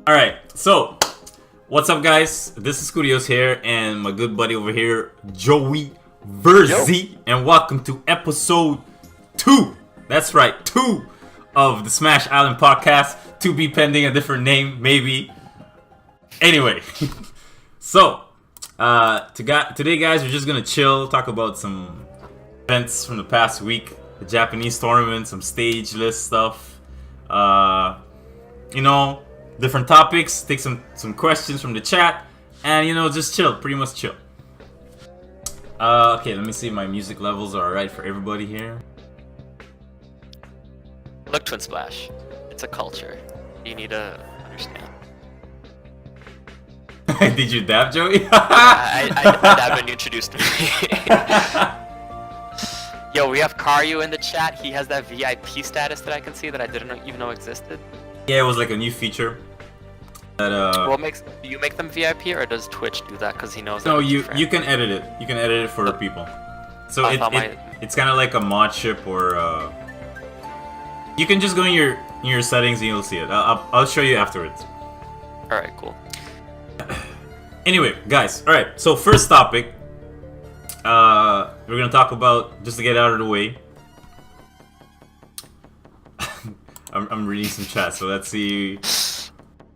Alright, so what's up, guys? This is Kutios here, and my good buddy over here, Joey Virzi, and welcome to episode 2. That's right, 2 of the Smash Island podcast. To be pending a different name, maybe. Anyway, so today, guys, we're just gonna chill, talk about some events from the past week, the Japanese tournament, some stage list stuff. Different topics, take some questions from the chat, and just chill, pretty much chill. Okay, let me see if my music levels are alright for everybody here. Look, Twin Splash, it's a culture. You need to understand. Did you dab, Joey? I dabbed when you introduced me. Yo, we have Karyu in the chat. He has that VIP status that I can see that I didn't even know existed. Yeah, it was like a new feature. That do you make them VIP, or does Twitch do that because he knows? No, you can edit it. You can edit it for people. So it's kind of like a mod ship, or you can just go in your settings and you'll see it. I'll show you afterwards. All right, cool. Anyway, guys. All right. So first topic, we're gonna talk about, just to get out of the way. I'm reading some chat, so let's see.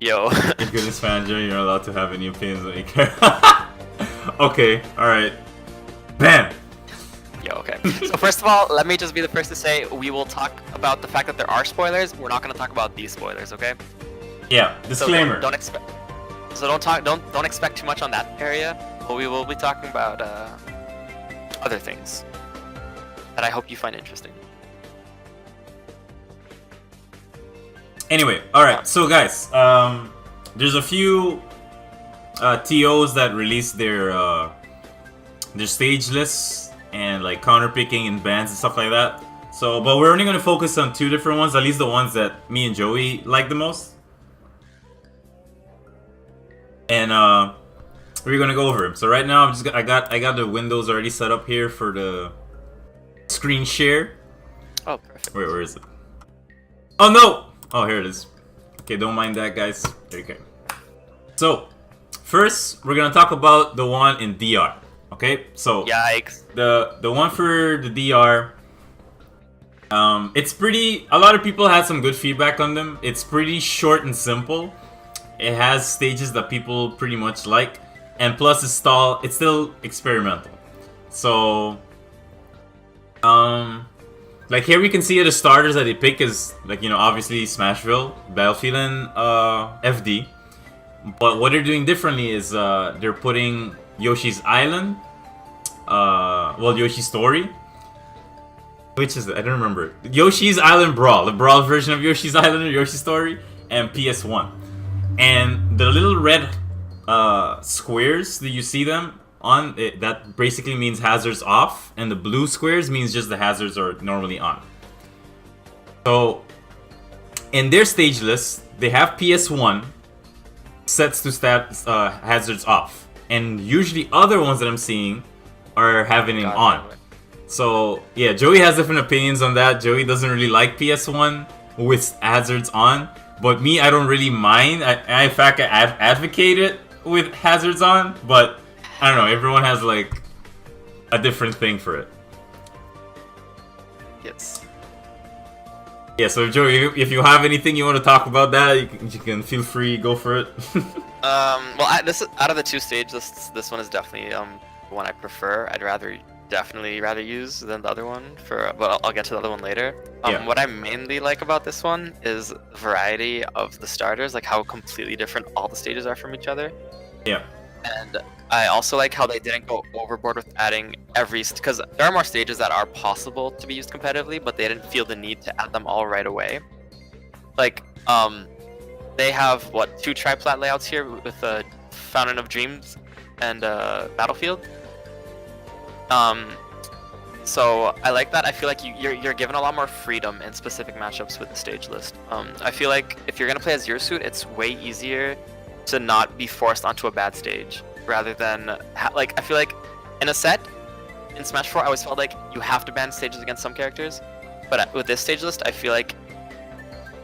Yo. Goodness, manager, you're allowed to have any opinions that you care. Okay, alright. Bam! Yo, okay. So first of all, let me just be the first to say we will talk about the fact that there are spoilers. We're not going to talk about these spoilers, okay? Yeah, disclaimer. So don't expect. So don't expect too much on that area. But we will be talking about other things that I hope you find interesting. Anyway, alright, so guys, there's a few TOs that released their stage lists and like counterpicking and bans and stuff like that. So, but we're only going to focus on 2 different ones, at least the ones that me and Joey like the most. And we're going to go over them. So right now I got the windows already set up here for the screen share. Oh, perfect. Wait, where is it? Oh no! Oh, here it is. Okay, don't mind that, guys. Okay. So, first, we're gonna talk about the one in DR. Okay, so yikes. The one for the DR. It's pretty. A lot of people had some good feedback on them. It's pretty short and simple. It has stages that people pretty much like, and plus it's still experimental. So, like here we can see the starters that they pick is like, obviously Smashville, Battlefield, and FD. But what they're doing differently is they're putting Yoshi's Island, Yoshi's Story. Which is it? I don't remember. Yoshi's Island Brawl, the Brawl version of Yoshi's Island or Yoshi's Story, and PS1. And the little red squares that you see them on it, that basically means hazards off, and the blue squares means just the hazards are normally on. So in their stage list, they have PS1 sets to hazards off, and usually other ones that I'm seeing are having it on. So yeah, Joey has different opinions on that. Joey doesn't really like PS1 with hazards on, but me, I don't really mind. In fact, I advocate it with hazards on, but I don't know, everyone has like a different thing for it. Yes. Yeah, so Joey, if you have anything you want to talk about that, you can feel free, go for it. Well, this out of the 2 stages, this one is definitely the one I prefer. I'd definitely rather use than the other one but I'll get to the other one later. Yeah. What I mainly like about this one is the variety of the starters, like how completely different all the stages are from each other. Yeah. And I also like how they didn't go overboard with adding because there are more stages that are possible to be used competitively, but they didn't feel the need to add them all right away. Like, they have 2 triplat layouts here with Fountain of Dreams and Battlefield. So I like that. I feel like you're given a lot more freedom in specific matchups with the stage list. I feel like if you're gonna play as Zero Suit, it's way easier to not be forced onto a bad stage, rather than I feel like in a set in Smash 4, I always felt like you have to ban stages against some characters, but with this stage list, I feel like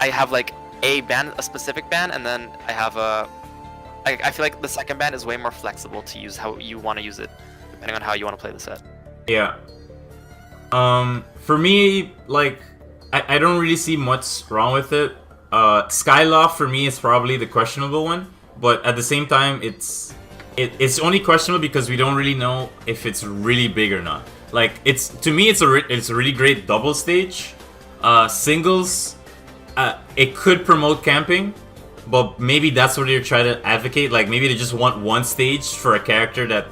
I have like a specific ban, and then I have a. I feel like the second ban is way more flexible to use how you want to use it, depending on how you want to play the set. Yeah. For me, like, I don't really see much wrong with it. Skyloft for me is probably the questionable one, but at the same time, it's only questionable because we don't really know if it's really big or not. Like, to me, it's a really great double stage. Singles, it could promote camping, but maybe that's what you're trying to advocate. Like, maybe they just want one stage for a character that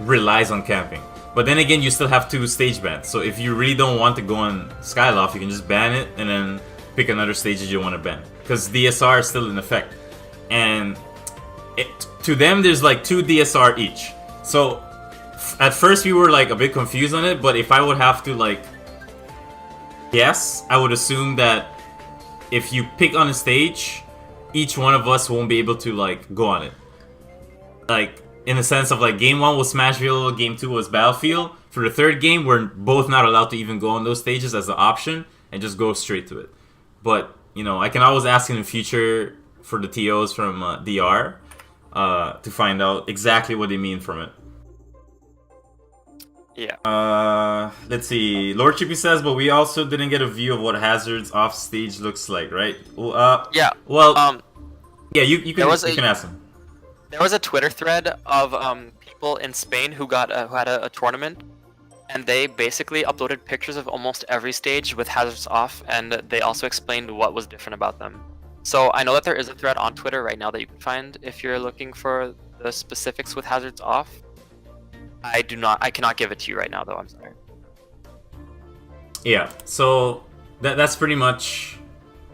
relies on camping. But then again, you still have 2 stage bans. So if you really don't want to go on Skyloft, you can just ban it and then pick another stage that you want to ban. Because DSR is still in effect. And to them, there's like 2 DSR each. So at first we were like a bit confused on it, but if I would have to like guess, I would assume that if you pick on a stage, each one of us won't be able to like go on it. Like, in the sense of like game 1 was Smashville, game 2 was Battlefield. For the third game, we're both not allowed to even go on those stages as an option and just go straight to it. But, you know, I can always ask in the future for the TOs from DR to find out exactly what they mean from it. Yeah. Let's see. Lord Chippy says, but we also didn't get a view of what Hazard's off stage looks like, right? Yeah. Well, yeah, you can ask him. There was a Twitter thread of people in Spain who had a tournament, and they basically uploaded pictures of almost every stage with hazards off, and they also explained what was different about them. So I know that there is a thread on Twitter right now that you can find if you're looking for the specifics with hazards off. I cannot give it to you right now though, I'm sorry. Yeah, so that's pretty much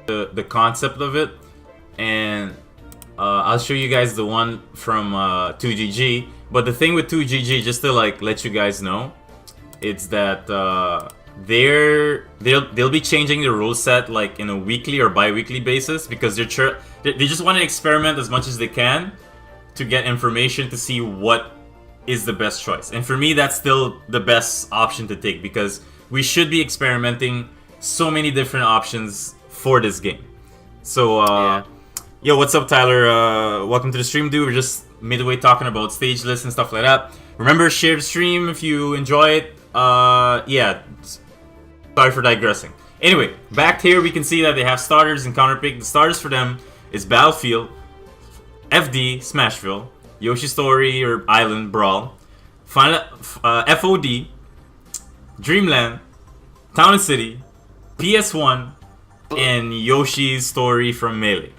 the concept of it, and I'll show you guys the one from 2GG. But the thing with 2GG, just to like let you guys know, it's that they'll be changing the rule set like in a weekly or bi-weekly basis, because they just want to experiment as much as they can to get information to see what is the best choice. And for me, that's still the best option to take, because we should be experimenting so many different options for this game. So yeah. Yo, what's up, Tyler? Welcome to the stream, dude. We're just midway talking about stage lists and stuff like that. Remember, share the stream if you enjoy it. Yeah, sorry for digressing. Anyway, back here we can see that they have starters and counterpick. The starters for them is Battlefield, FD, Smashville, Yoshi Story or Island Brawl, FOD, Dreamland, Town and City, PS1, and Yoshi's Story from Melee.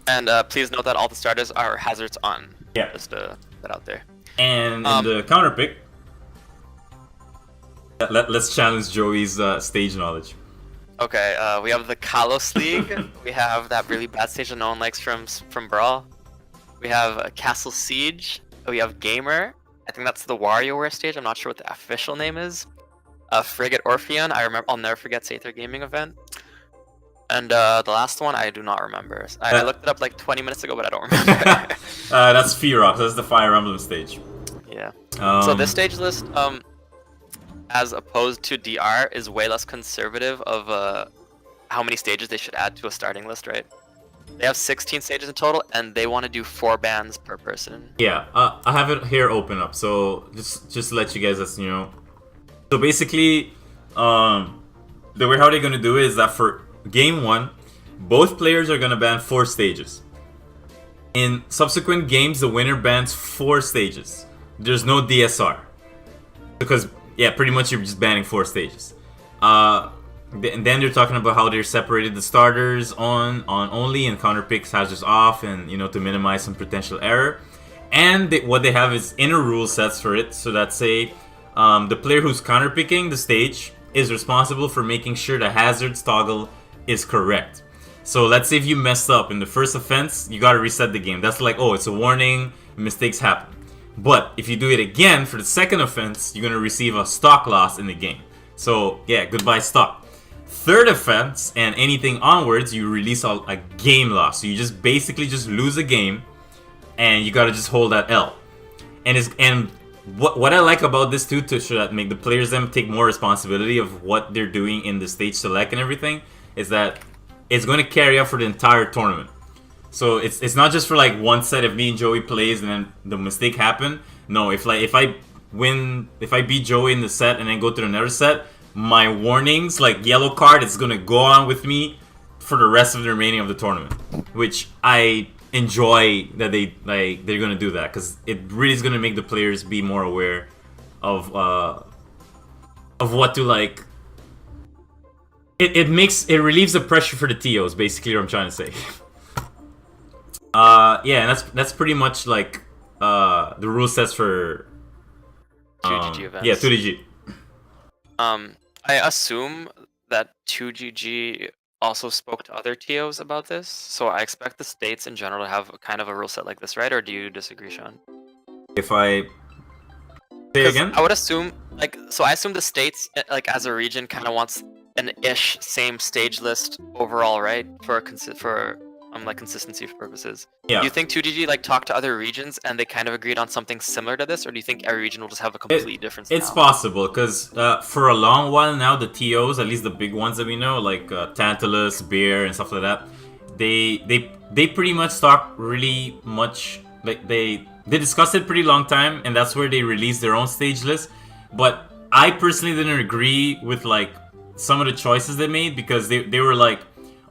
And please note that all the starters are hazards on. Yeah. Just to put that out there. And in the counterpick, let's challenge Joey's stage knowledge. Okay, we have the Kalos League. We have that really bad stage that no one likes from Brawl. We have Castle Siege. We have Gamer. I think that's the WarioWare stage. I'm not sure what the official name is. Frigate Orpheon. I'll never forget Sather Gaming event. And the last one, I do not remember. I looked it up like 20 minutes ago, but I don't remember. That's Fearox. That's the Fire Emblem stage. Yeah. So this stage list, as opposed to DR, is way less conservative of how many stages they should add to a starting list, right? They have 16 stages in total, and they want to do 4 bans per person. Yeah, I have it here open up. So just to let you guys know. So basically, the way how they're gonna do it is that for Game 1, both players are gonna ban 4 stages. In subsequent games, the winner bans 4 stages. There's no DSR. Because, yeah, pretty much you're just banning 4 stages. And then they're talking about how they're separated the starters on only and counterpicks hazards off, and, you know, to minimize some potential error. And what they have is inner rule sets for it. So that say, the player who's counterpicking the stage is responsible for making sure the hazards toggle is correct. So let's say if you messed up in the first offense, you gotta reset the game. That's like, oh, it's a warning, mistakes happen. But if you do it again for the second offense, you're gonna receive a stock loss in the game. So yeah, goodbye stock. Third offense and anything onwards, you release a game loss. So you just basically just lose a game, and you gotta just hold that L. And what I like about this too, to make the players them take more responsibility of what they're doing in the stage select and everything, is that it's going to carry out for the entire tournament. So it's not just for like one set if me and Joey plays and then the mistake happened. No, if I beat Joey in the set and then go to another set, my warnings, like yellow card, it's gonna go on with me for the rest of the remaining of the tournament. Which I enjoy that they're gonna do that, because it really is gonna make the players be more aware of what to like. It relieves the pressure for the TOs, basically what I'm trying to say. Yeah, and that's pretty much like the rule sets for 2GG events. Yeah, 2GG. I assume that 2GG also spoke to other TOs about this, so I expect the states in general to have kind of a rule set like this, right? Or do you disagree, Sean? If I say again, I would assume, I assume the states, like as a region, kind of wants an ish same stage list overall, right? For consistency purposes. Yeah. Do you think 2GG like talked to other regions and they kind of agreed on something similar to this, or do you think every region will just have a complete different style? It's possible, because for a long while now, the TOs, at least the big ones that we know, like Tantalus, Bear, and stuff like that, they pretty much talk really much, like they discussed it pretty long time, and that's where they released their own stage list. But I personally didn't agree with like some of the choices they made, because they were like,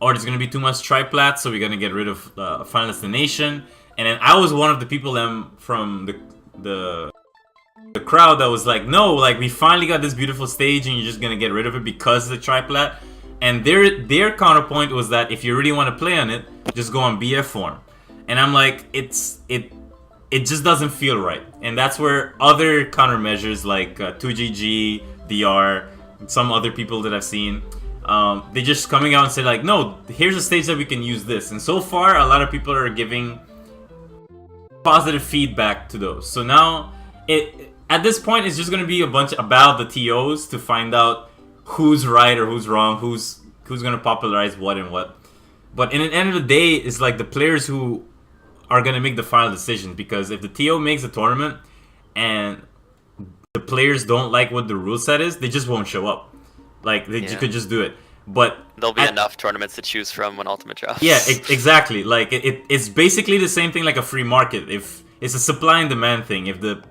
oh, there's gonna be too much triplat, so we're gonna get rid of Final Destination. And then I was one of the people from the crowd that was like, no, like we finally got this beautiful stage, and you're just gonna get rid of it because of the triplat. And their counterpoint was that if you really want to play on it, just go on BF form. And I'm like, it just doesn't feel right. And that's where other countermeasures like 2GG, DR, some other people that I've seen, they just coming out and say like, no, here's a stage that we can use this. And so far, a lot of people are giving positive feedback to those. So now, at this point, it's just going to be a bunch about the TOs to find out who's right or who's wrong, who's going to popularize what and what. But in the end of the day, it's like the players who are going to make the final decision. Because if the TO makes a tournament and the players don't like what the rule set is, they just won't show up. Like, they could just do it. But there'll be enough tournaments to choose from when Ultimate drops. Yeah, exactly. Like, it's basically the same thing like a free market. If it's a supply and demand thing. If the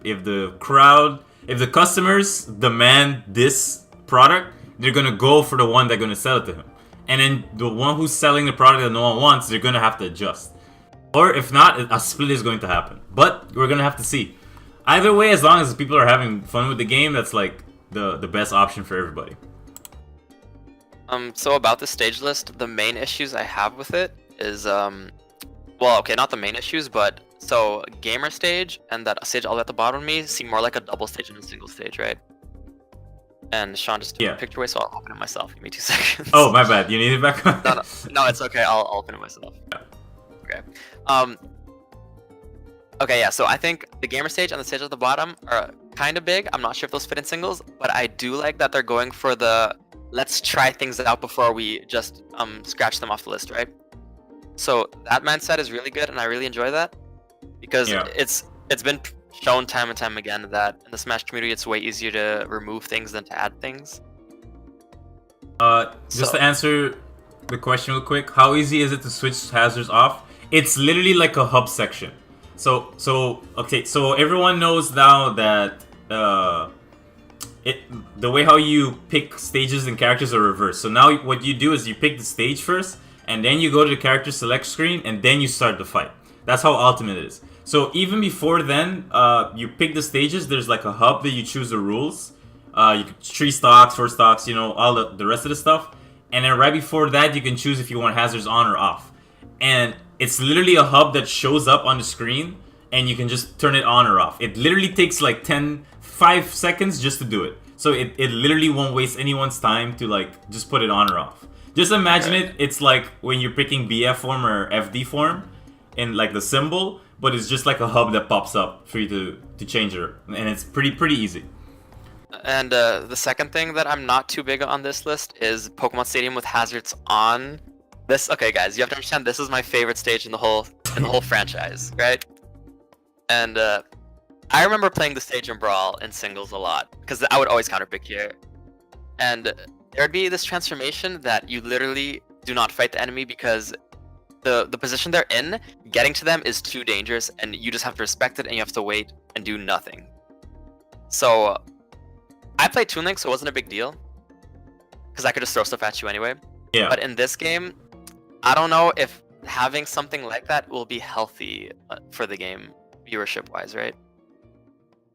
customers demand this product, they're going to go for the one that's going to sell it to him. And then the one who's selling the product that no one wants, they're going to have to adjust. Or if not, a split is going to happen. But we're going to have to see. Either way, as long as people are having fun with the game, that's like the best option for everybody. So about the stage list, the main issues I have with it is, well, okay, not the main issues, but so gamer stage and that stage all the way at the bottom of me seem more like a double stage than a single stage, right? And Sean just took a picture away, so I'll open it myself. Give me 2 seconds. Oh, my bad. You need it back on? No, it's okay. I'll open it myself. Yeah. Okay. Okay, yeah, so I think the gamer stage and the stage at the bottom are kind of big. I'm not sure if those fit in singles, but I do like that they're going for the let's try things out before we just scratch them off the list, right? So that mindset is really good, and I really enjoy that, because it's been shown time and time again that in the Smash community it's way easier to remove things than to add things. Just to answer the question real quick, how easy is it to switch hazards off? It's literally like a hub section. So everyone knows now that the way how you pick stages and characters are reversed. So now what you do is you pick the stage first, and then you go to the character select screen, and then you start the fight. That's how ultimate is. So even before then, you pick the stages. There's like a hub that you choose the rules. You can 3 stocks, 4 stocks, all the rest of the stuff. And then right before that, you can choose if you want hazards on or off. And it's literally a hub that shows up on the screen, and you can just turn it on or off. It literally takes like 5 seconds just to do it. So it literally won't waste anyone's time to like just put it on or off. Just imagine it's like when you're picking BF form or FD form in like the symbol, but it's just like a hub that pops up for you to change it. And it's pretty easy. And the second thing that I'm not too big on this list is Pokemon Stadium with hazards on. This, okay guys, you have to understand, this is my favorite stage in the whole franchise, right? And I remember playing the stage in Brawl in singles a lot, because I would always counterpick here. And there'd be this transformation that you literally do not fight the enemy because the position they're in, getting to them is too dangerous, and you just have to respect it, and you have to wait and do nothing. So I played Toon Link, so it wasn't a big deal because I could just throw stuff at you anyway. Yeah. But in this game, I don't know if having something like that will be healthy for the game, viewership-wise, right?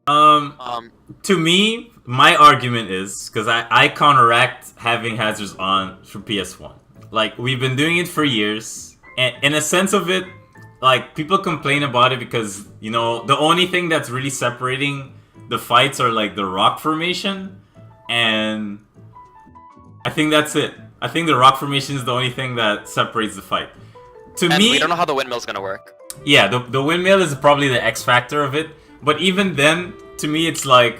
To me, my argument is because I counteract having hazards on for PS1. Like, we've been doing it for years, and in a sense of it, like, people complain about it because, you know, the only thing that's really separating the fights are like the rock formation, and I think that's it. I think the rock formation is the only thing that separates the fight. To me, we don't know how the windmill's gonna work. Yeah, the windmill is probably the X factor of it. But even then, to me, it's like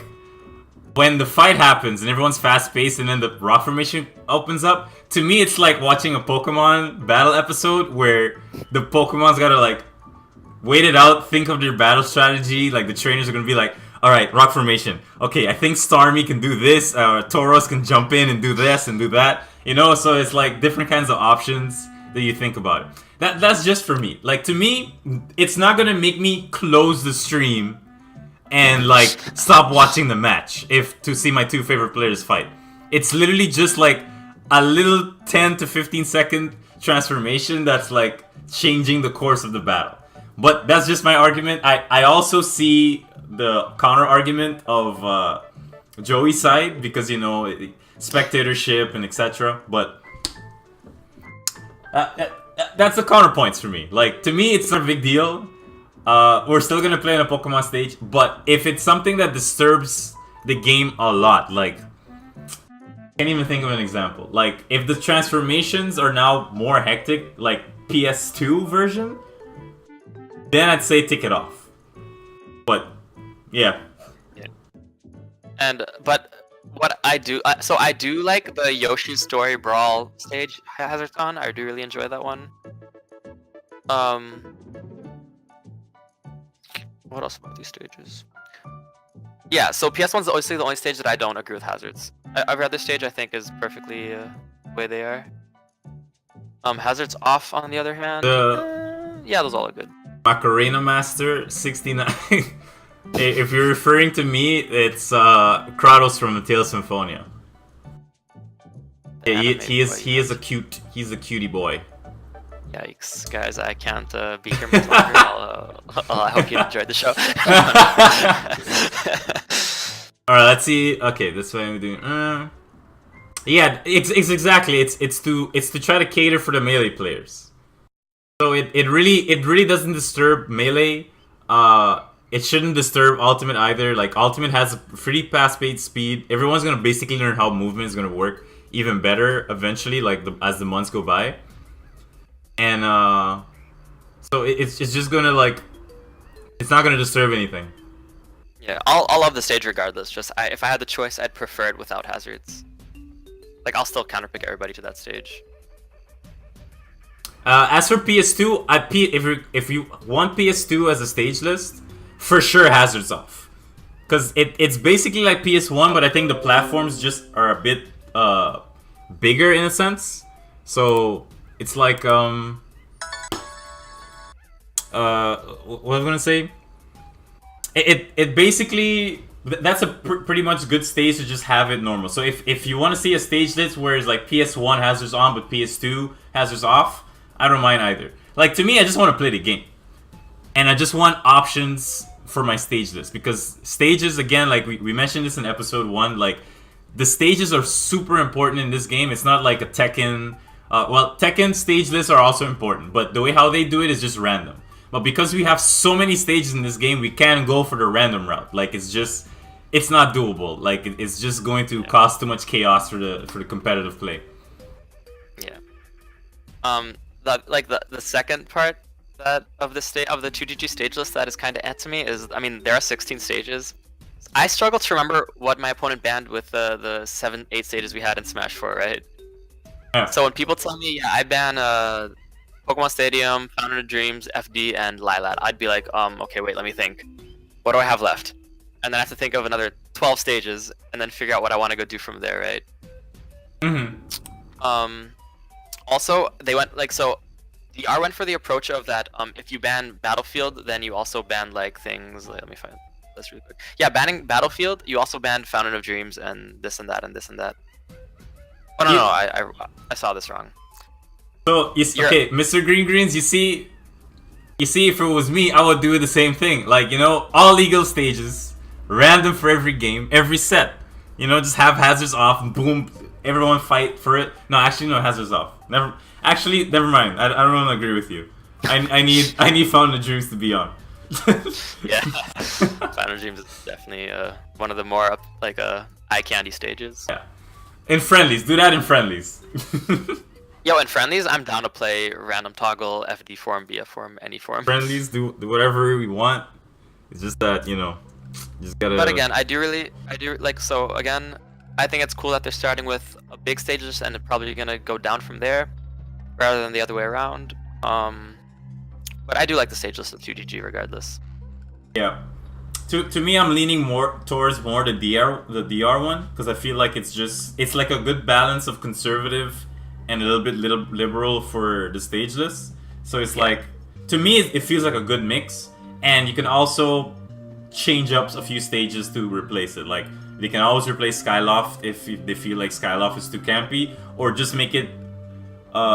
when the fight happens and everyone's fast paced and then the rock formation opens up. To me, it's like watching a Pokemon battle episode where the Pokemon's gotta like wait it out, think of their battle strategy. Like the trainers are gonna be like, all right, rock formation. Okay, I think Starmie can do this. Tauros can jump in and do this and do that. You know, so it's like different kinds of options that you think about it. That's just for me. Like, to me, it's not gonna make me close the stream and like stop watching the match if to see my two favorite players fight. It's literally just like a little 10 to 15 second transformation that's like changing the course of the battle. But that's just my argument. I also see the counter argument of Joey's side because, you know, spectatorship and etc. But that's the counterpoints for me. Like, to me, it's not a big deal. We're still gonna play on a Pokemon stage, but if it's something that disturbs the game a lot, like, can't even think of an example. Like, if the transformations are now more hectic, like PS2 version, then I'd say take it off. But yeah. But what I do, so I do like the Yoshi's Story Brawl stage Hazard's on. I do really enjoy that one. What else about these stages? Yeah, so PS1's obviously the only stage that I don't agree with hazards. Every other stage I think is perfectly the way they are. Hazards off on the other hand, yeah, those all are good. Macarena Master 69. If you're referring to me, it's Kratos from the Tales of Symphonia. Yeah, he is a cutie boy. Yikes, guys! I can't be here much longer. I hope you enjoyed the show. All right, let's see. Okay, this way I'm doing. Yeah, it's exactly. It's to try to cater for the melee players. So it really doesn't disturb melee. It shouldn't disturb Ultimate either. Like, Ultimate has a pretty fast-paced speed. Everyone's gonna basically learn how movement is gonna work even better eventually, like as the months go by. And so it's just gonna like, it's not gonna disturb anything. Yeah, I'll love the stage regardless. Just if I had the choice, I'd prefer it without hazards. Like, I'll still counterpick everybody to that stage. As for PS2, if you want PS2 as a stage list, for sure hazards off, because it's basically like PS1, but I think the platforms just are a bit bigger in a sense. So it's like what was I gonna say? It basically, that's a pretty much good stage to just have it normal. So if you want to see a stage list where it's like PS1 hazards on but PS2 hazards off, I don't mind either. Like, to me, I just want to play the game, and I just want options for my stage list, because stages, again, like we mentioned this in episode 1, like, the stages are super important in this game. It's not like a Tekken. Well, Tekken stage lists are also important, but the way how they do it is just random. But because we have so many stages in this game, we can't go for the random route. Like, it's not doable. Like, it's just going to cause too much chaos for the competitive play. Yeah. The second part of the 2GG stage list that is kind of to me is, I mean, there are 16 stages. I struggle to remember what my opponent banned with the 7-8 stages we had in Smash 4, right? Yeah. So when people tell me, yeah, I ban Pokemon Stadium, Fountain of Dreams, FD, and Lilat, I'd be like, okay, wait, let me think. What do I have left? And then I have to think of another 12 stages, and then figure out what I want to go do from there, right? Mm-hmm. Also, they went like so. DR went for the approach of that. If you ban Battlefield, then you also ban like things. Like, let me find this really quick. Yeah, banning Battlefield, you also banned Fountain of Dreams and this and that and this and that. Oh no, I saw this wrong. So okay, Mr. Green Greens, you see, if it was me, I would do the same thing. Like, all legal stages, random for every game, every set. Just have hazards off, and boom, everyone fight for it. No, actually, no, hazards off. Never mind. I don't want to agree with you. I need Fountain of Dreams to be on. Yeah, Fountain of Dreams is definitely one of the more eye candy stages. Yeah, in friendlies, do that in friendlies. Yo, in friendlies, I'm down to play random toggle, FD form, BF form, any form. Friendlies, do whatever we want. It's just that just gotta. But again, I do like so. Again, I think it's cool that they're starting with a big stages and probably gonna go down from there, rather than the other way around. But I do like the stage list of 2GG regardless. Yeah. To me, I'm leaning towards the DR one because I feel like it's like a good balance of conservative and a little bit liberal for the stage list. So it's like, to me, it feels like a good mix, and you can also change up a few stages to replace it. Like, they can always replace Skyloft if they feel like Skyloft is too campy, or just make it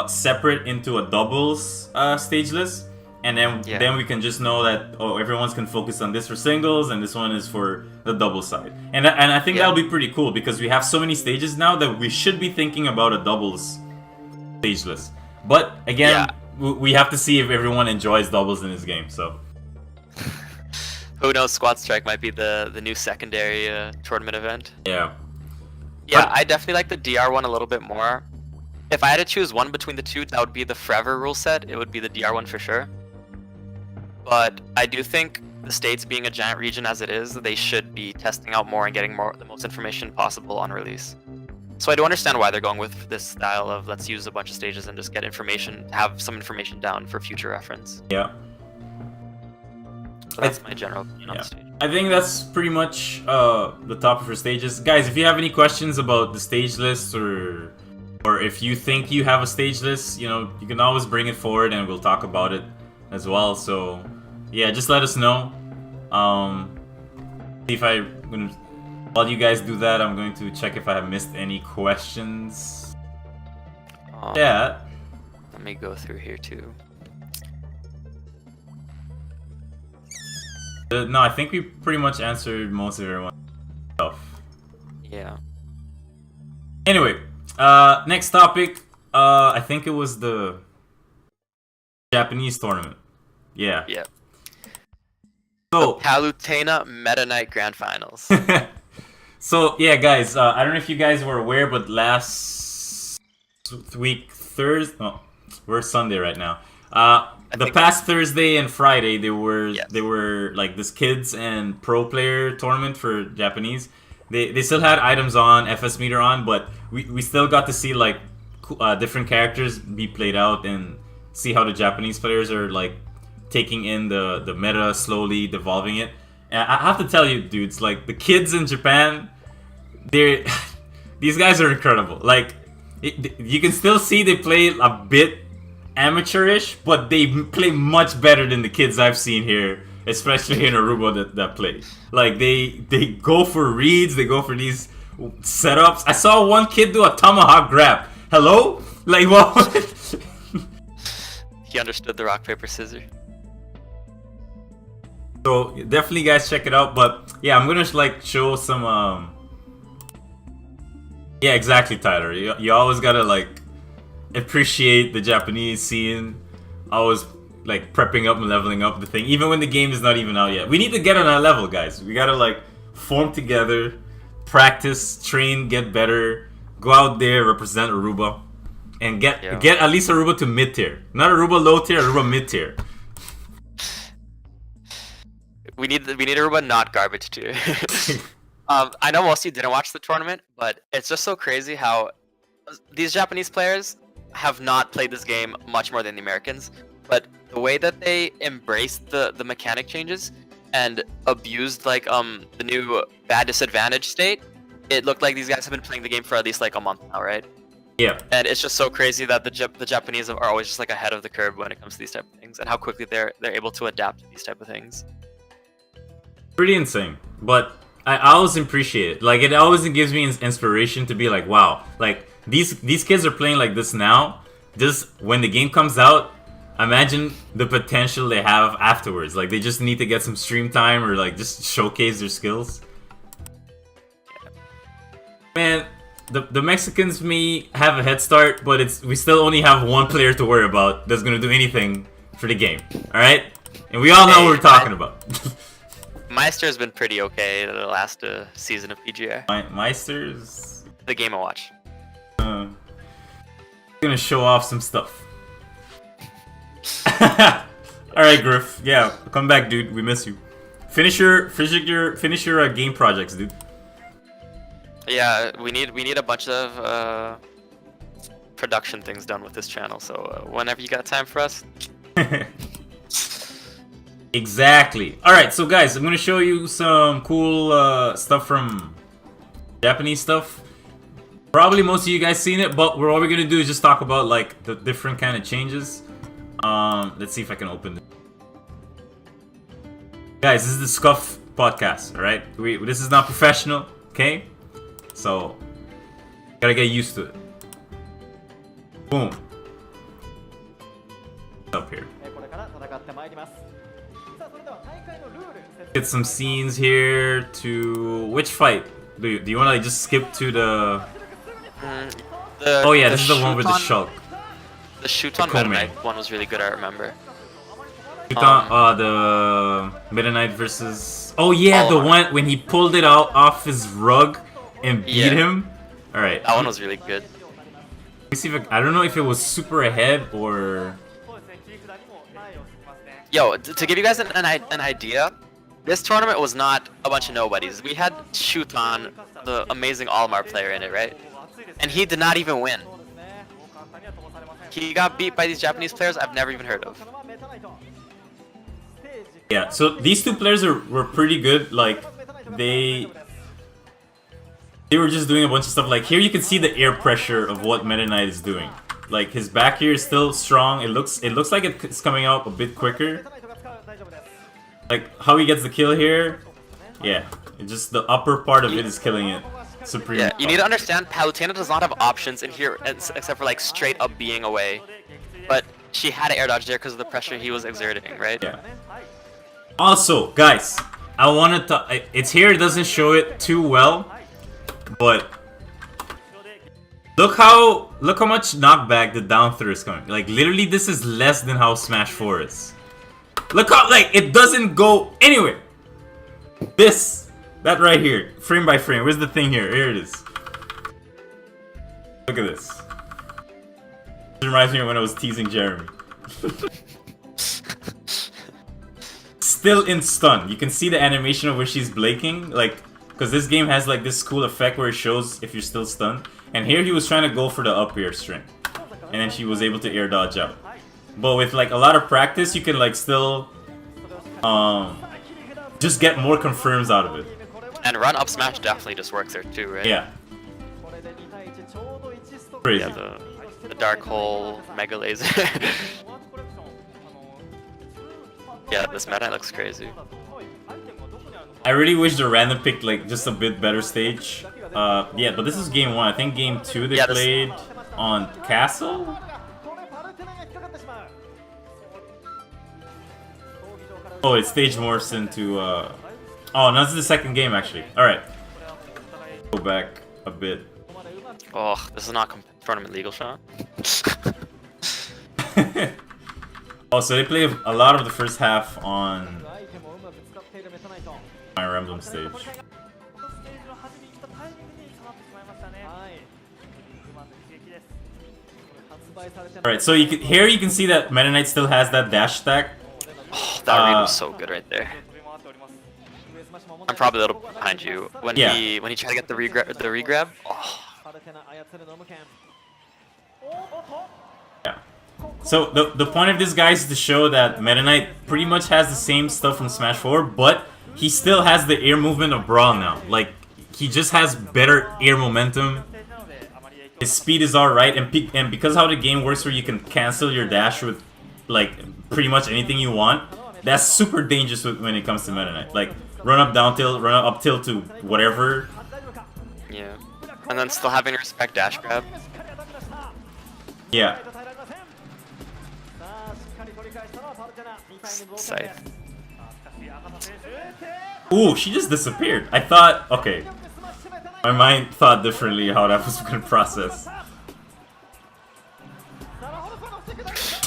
separate into a doubles stage list, and then we can just know that everyone's can focus on this for singles and this one is for the double side. And I think that'll be pretty cool because we have so many stages now that we should be thinking about a doubles stage list. But again, we have to see if everyone enjoys doubles in this game. So who knows? Squad Strike might be the new secondary tournament event. Yeah. Yeah, I definitely like the DR one a little bit more. If I had to choose one between the two, that would be the Forever rule set. It would be the DR one for sure. But I do think the States, being a giant region as it is, they should be testing out more and getting the most information possible on release. So I do understand why they're going with this style of let's use a bunch of stages and just get information, have some information down for future reference. Yeah. So that's my general opinion on the stage. I think that's pretty much the topic for stages. Guys, if you have any questions about the stage list or if you think you have a stage list, you can always bring it forward and we'll talk about it as well. So yeah, just let us know. See if while you guys do that, I'm going to check if I have missed any questions. Yeah. Let me go through here too. No, I think we pretty much answered most of everyone's stuff. Yeah. Anyway, next topic. I think it was the Japanese tournament. Yeah. Yeah. So Palutena Meta Knight Grand Finals. So yeah, guys. I don't know if you guys were aware, but last week Thursday. Oh, we're Sunday right now. The past Thursday and Friday, they were like this kids and pro player tournament for Japanese. They still had items on, FS meter on, but we still got to see like different characters be played out and see how the Japanese players are like taking in the meta, slowly devolving it. And I have to tell you, dudes, like the kids in Japan, these guys are incredible. Like you can still see they play a bit amateurish, but they play much better than the kids I've seen here, especially in Aruba that play. Like they go for reads, they go for these setups. I saw one kid do a tomahawk grab. Hello? Like what? He understood the rock paper scissors. So definitely guys check it out. But yeah, I'm gonna like show some yeah, exactly, Tyler. You always gotta like appreciate the Japanese scene. Always like prepping up and leveling up the thing, even when the game is not even out yet. We need to get on that level, guys. We gotta like form together, practice, train, get better, go out there, represent Aruba, and get at least Aruba to mid tier. Not Aruba low tier, Aruba mid tier. We need Aruba not garbage tier. I know most of you didn't watch the tournament, but it's just so crazy how these Japanese players have not played this game much more than the Americans, but the way that they embraced the mechanic changes and abused like the new bad disadvantage state, it looked like these guys have been playing the game for at least like a month now, right? Yeah. And it's just so crazy that the Japanese are always just like ahead of the curve when it comes to these type of things, and how quickly they're able to adapt to these type of things. Pretty insane, but I always appreciate it. Like, it always gives me inspiration to be like, wow, like these kids are playing like this now. Just when the game comes out, imagine the potential they have afterwards. Like, they just need to get some stream time or like just showcase their skills. Man, the Mexicans may have a head start, but we still only have one player to worry about that's gonna do anything for the game. All right, and we all know what we're talking about. Meister's been pretty okay the last season of PGA. Meister's the game I watch. Gonna show off some stuff. Alright, Griff. Yeah, come back, dude. We miss you. Finish your game projects, dude. Yeah, we need a bunch of production things done with this channel. So whenever you got time for us. Exactly. Alright, so guys, I'm gonna show you some cool stuff from Japanese stuff. Probably most of you guys seen it, but what we're gonna do is just talk about like the different kind of changes. Let's see if I can open it. Guys, this is the Scuff podcast, alright? This is not professional, okay? So, gotta get used to it. Boom. Up here. Get some scenes here to... Which fight? Do you want to like, just skip to the... Oh yeah, this is the one with the Shulk. The Shuton Meta Knight one was really good, I remember. Shuton, the Meta Knight versus... Oh yeah, the one when he pulled it out off his rug and beat him. Alright. That one was really good. Let me see if I don't know if it was super ahead or... Yo, to give you guys an idea, this tournament was not a bunch of nobodies. We had Shuton, the amazing Almar player in it, right? And he did not even win. He got beat by these Japanese players I've never even heard of. Yeah, so these two players were pretty good. Like, they were just doing a bunch of stuff. Like, here you can see the air pressure of what Meta Knight is doing. Like, his back here is still strong. It looks like it's coming out a bit quicker. Like, how he gets the kill here. Yeah, it's just the upper part of it is killing it. Supreme. Yeah, you need to understand, Palutena does not have options in here except for like straight up being away. But she had an air dodge there because of the pressure he was exerting, right? Yeah. Also, guys, I wanted to... It's here, it doesn't show it too well. But... Look how much knockback the down throw is coming. Like, literally, this is less than how Smash 4 is. Look how, like, it doesn't go anywhere. That right here, frame by frame. Where's the thing here? Here it is. Look at this. It reminds me of when I was teasing Jeremy. Still in stun. You can see the animation of where she's blinking, like, because this game has like this cool effect where it shows if you're still stunned. And here he was trying to go for the up air string, and then she was able to air dodge out. But with like a lot of practice, you can like still just get more confirms out of it. And run up smash definitely just works there too, right? Yeah. Crazy. Yeah, the dark hole mega laser. Yeah, this meta looks crazy. I really wish the random picked like just a bit better stage. Yeah, but this is game 1. I think game 2 they played on Castle. Oh, it stage morphs into oh, no, this is the second game actually. Alright. Go back a bit. Oh, this is not tournament legal, Sean. Oh, so they play a lot of the first half on Fire Emblem stage. Alright, so here you can see that Meta Knight still has that dash stack. Oh, that read was so good right there. I'm probably a little behind you. When he tried to get the regrab. Oh. Yeah. So the point of this, guys, is to show that Meta Knight pretty much has the same stuff from Smash 4, but he still has the air movement of Brawl now. Like, he just has better air momentum. His speed is alright, and because how the game works where you can cancel your dash with, like, pretty much anything you want, that's super dangerous when it comes to Meta Knight. Like, run up down tilt, run up tilt to whatever. Yeah. And then still having to respect dash grab. Yeah. Scythe. Ooh, she just disappeared. I thought, okay. My mind thought differently how that was gonna process.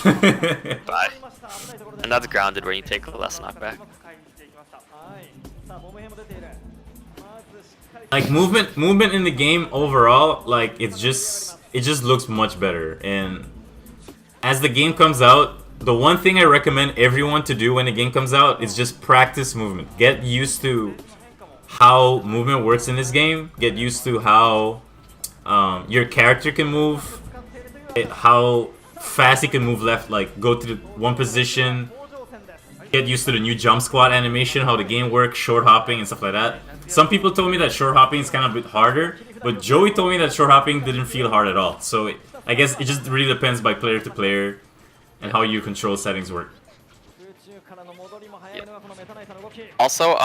Bye. And that's grounded where you take less knockback. Like movement in the game overall, like it just looks much better. And as the game comes out, the one thing I recommend everyone to do when the game comes out is just practice movement. Get used to how movement works in this game. Get used to how your character can move, how fast he can move left, like go to the one position. Get used to the new jump squat animation, how the game works, short hopping and stuff like that. Some people told me that short hopping is kind of a bit harder, but Joey told me that short hopping didn't feel hard at all. So I guess it just really depends by player to player and how your control settings work. Yep. Also,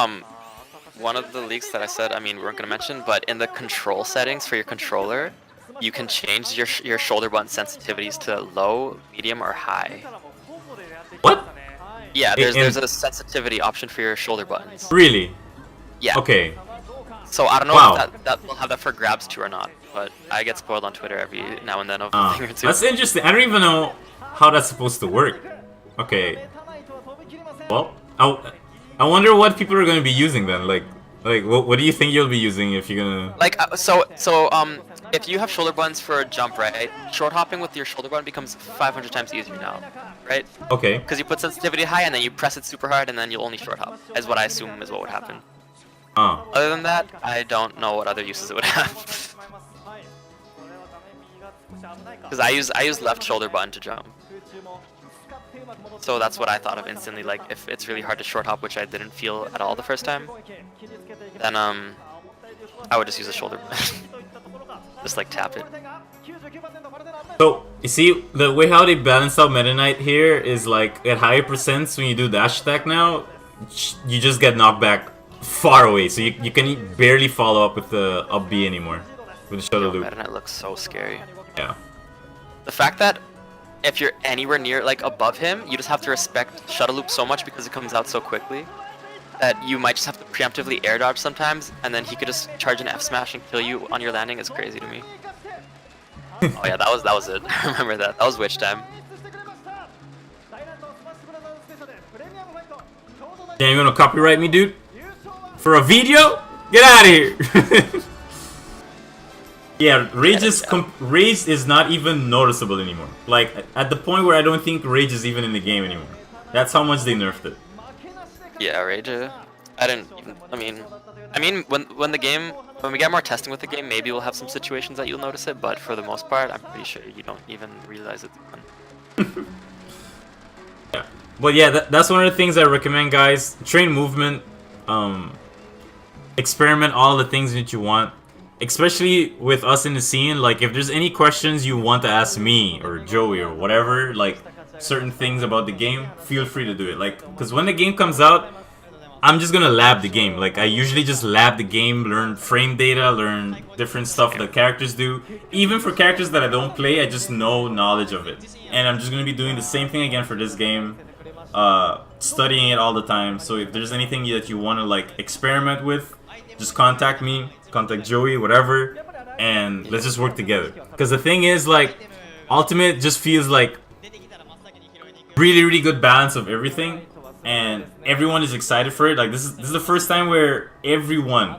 one of the leaks that I said, I mean, we weren't going to mention, but in the control settings for your controller, you can change your shoulder button sensitivities to low, medium, or high. What? Yeah, there's a sensitivity option for your shoulder buttons. Really? Yeah. Okay. So I don't know Wow. if that will have that for grabs too or not, but I get spoiled on Twitter every now and then of a thing or two. That's interesting. I don't even know how that's supposed to work. Okay. Well, I wonder what people are going to be using then. Like what do you think you'll be using if you're gonna? Like if you have shoulder buttons for a jump, right? Short hopping with your shoulder button becomes 500 times easier now, right? Okay. Because you put sensitivity high and then you press it super hard and then you'll only short hop. Is what I assume is what would happen. Other than that, I don't know what other uses it would have. Because I use left shoulder button to jump. So that's what I thought of instantly. Like if it's really hard to short hop, which I didn't feel at all the first time, then I would just use a shoulder button. Just like tap it. So you see the way how they balance out Meta Knight here is like at higher percents when you do dash attack now, you just get knocked back far away, so you can barely follow up with the up B anymore with the shuttle loop. Meta Knight looks so scary. Yeah. The fact that if you're anywhere near, like above him, you just have to respect shuttle loop so much because it comes out so quickly that you might just have to preemptively air dodge sometimes, and then he could just charge an F smash and kill you on your landing. Is crazy to me. Oh yeah, that was it. I remember that. That was witch time. Damn, you gonna copyright me, dude? For a video? Get out of here! Yeah, Rage is not even noticeable anymore. Like, at the point where I don't think Rage is even in the game anymore. That's how much they nerfed it. Yeah, Rage. I didn't even, I mean, when we get more testing with the game, maybe we'll have some situations that you'll notice it, but for the most part, I'm pretty sure you don't even realize it's gone. Yeah. But yeah, that's one of the things I recommend, guys. Train movement, experiment all the things that you want. Especially with us in the scene, like if there's any questions you want to ask me or Joey or whatever, like certain things about the game, feel free to do it. Like, because when the game comes out, I'm just gonna lab the game. Like, I usually just lab the game, learn frame data, learn different stuff that characters do. Even for characters that I don't play, I just know knowledge of it. And I'm just gonna be doing the same thing again for this game, studying it all the time. So if there's anything that you want to like experiment with, just contact me, contact Joey, whatever, and let's just work together. Because the thing is, like, Ultimate just feels like really good balance of everything, and everyone is excited for it. Like, this is the first time where everyone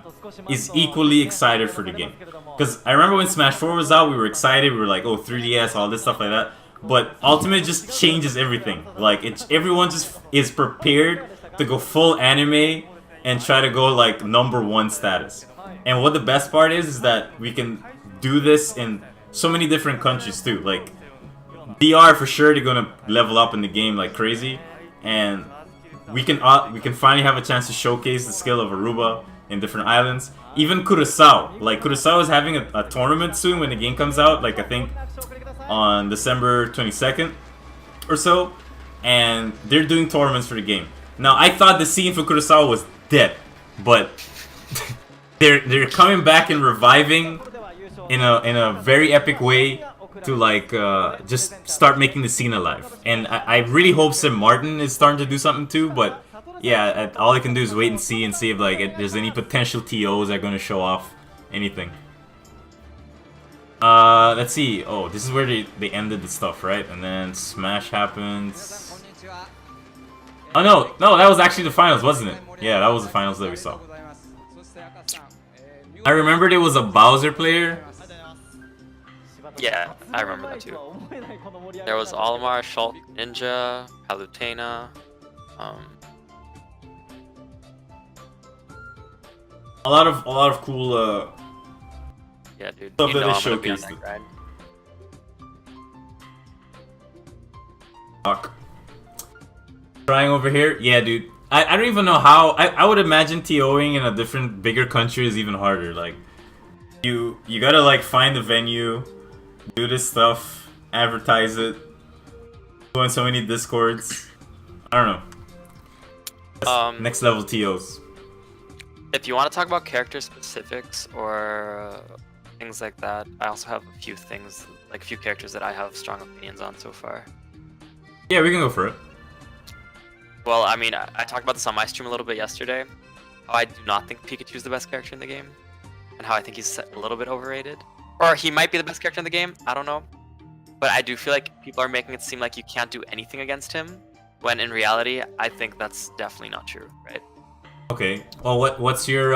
is equally excited for the game. Because I remember when Smash 4 was out, we were excited, we were like, oh, 3DS, all this stuff like that. But Ultimate just changes everything. Like, everyone just is prepared to go full anime and try to go like #1 status. And what the best part is that we can do this in so many different countries too. Like DR for sure, they're gonna level up in the game like crazy, and we can finally have a chance to showcase the skill of Aruba in different islands. Even Curaçao, like Curaçao is having a tournament soon when the game comes out. Like I think on December 22nd or so, and they're doing tournaments for the game. Now I thought the scene for Curaçao was dead, but they're coming back and reviving in a very epic way to like just start making the scene alive. And I really hope Sim Martin is starting to do something too, but yeah, all I can do is wait and see if like there's any potential TOs that are going to show off anything. Let's see. Oh, this is where they ended the stuff, right? And then Smash happens. Oh no, that was actually the finals, wasn't it? Yeah, that was the finals that we saw. I remember there was a Bowser player. Yeah, I remember that too. There was Olimar, Shult Ninja, Palutena. A lot of cool Yeah, dude. stuff You that know they I'm gonna be on showcased. that grind. Fuck. Trying over here? Yeah, dude. I don't even know how. I would imagine TOing in a different, bigger country is even harder. Like, you gotta like find the venue, do this stuff, advertise it, go in so many discords. I don't know. That's next level TOs. If you want to talk about character specifics or things like that, I also have a few things, like a few characters that I have strong opinions on so far. Yeah, we can go for it. Well, I mean, I talked about this on my stream a little bit yesterday. How I do not think Pikachu is the best character in the game, and how I think he's a little bit overrated. Or he might be the best character in the game, I don't know. But I do feel like people are making it seem like you can't do anything against him, when in reality, I think that's definitely not true, right? Okay. Well, what's your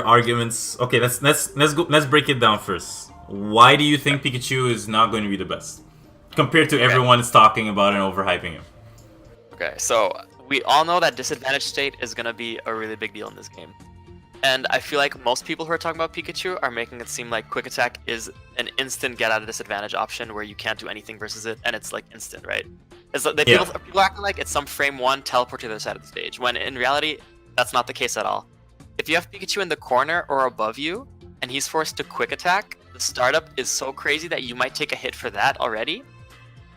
arguments? Okay, let's break it down first. Why do you think Pikachu is not going to be the best compared to everyone is talking about and overhyping him? Okay, so we all know that disadvantage state is gonna be a really big deal in this game. And I feel like most people who are talking about Pikachu are making it seem like Quick Attack is an instant get out of disadvantage option where you can't do anything versus it, and it's like instant, right? It's like people acting like it's some frame 1 teleport to the other side of the stage, when in reality, that's not the case at all. If you have Pikachu in the corner or above you, and he's forced to Quick Attack, the startup is so crazy that you might take a hit for that already.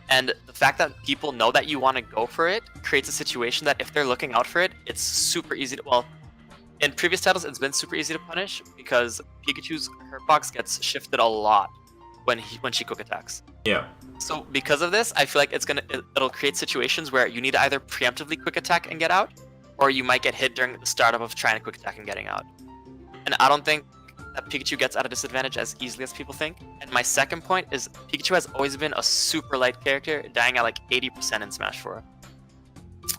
And the fact that people know that you want to go for it creates a situation that if they're looking out for it, it's super easy to, well, in previous titles, it's been super easy to punish because Pikachu's hurt box gets shifted a lot when she quick attacks. Yeah. So because of this, I feel like it'll create situations where you need to either preemptively quick attack and get out, or you might get hit during the startup of trying to quick attack and getting out. And I don't think that Pikachu gets out of disadvantage as easily as people think. And my second point is Pikachu has always been a super light character, dying at like 80% in Smash 4.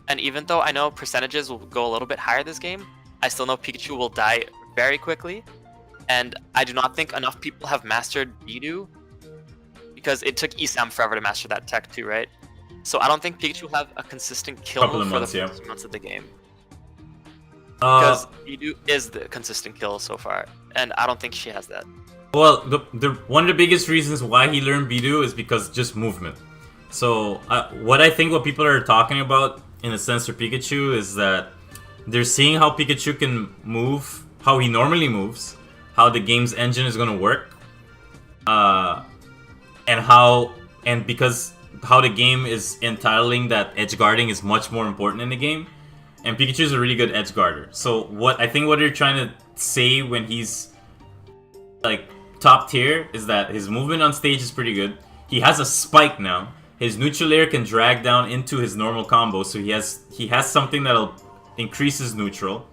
And even though I know percentages will go a little bit higher this game, I still know Pikachu will die very quickly. And I do not think enough people have mastered Bidoof, because it took Esam forever to master that tech too, right? So I don't think Pikachu will have a consistent kill for the first few months of the game. Because Bidoof is the consistent kill so far, and I don't think she has that. Well, one of the biggest reasons why he learned Bidoof is because just movement. So what people are talking about in a sense for Pikachu is that they're seeing how Pikachu can move, how he normally moves, how the game's engine is going to work, and because how the game is entitling that edge guarding is much more important in the game, and Pikachu is a really good edge guarder. So what they're trying to say when he's like top tier is that his movement on stage is pretty good. He has a spike now. His neutral air can drag down into his normal combo, so he has something that'll increase his neutral.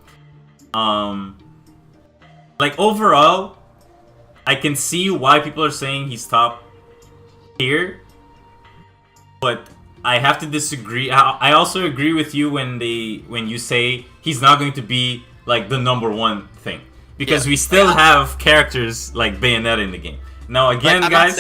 Like overall, I can see why people are saying he's top tier, but I have to disagree. I also agree with you when you say he's not going to be like the #1 thing, because we still have characters like Bayonetta in the game. Now again, guys,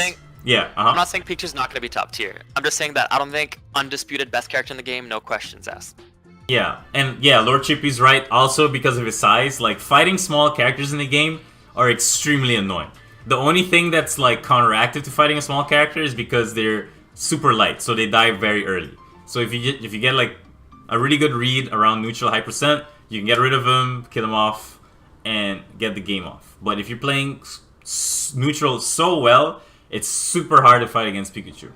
I'm not saying Pikachu's not going to be top tier. I'm just saying that I don't think undisputed best character in the game, no questions asked. Yeah, and Lord Chippy's right also because of his size. Like, fighting small characters in the game are extremely annoying. The only thing that's like counteractive to fighting a small character is because they're super light, so they die very early. So if you get like a really good read around neutral high percent, you can get rid of him, kill him off, and get the game off. But if you're playing neutral so well, it's super hard to fight against Pikachu.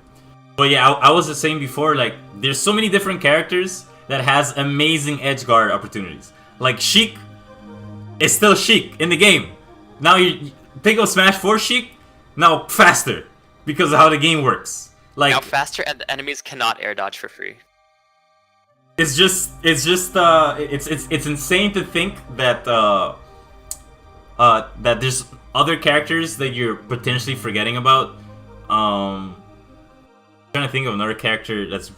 But yeah, I was just saying before, like, there's so many different characters that has amazing edge guard opportunities. Like Sheik is still Sheik in the game. Now you think of Smash 4 Sheik, now faster because of how the game works. Like now faster, and the enemies cannot air dodge for free. It's insane to think that that there's other characters that you're potentially forgetting about. I'm trying to think of another character that's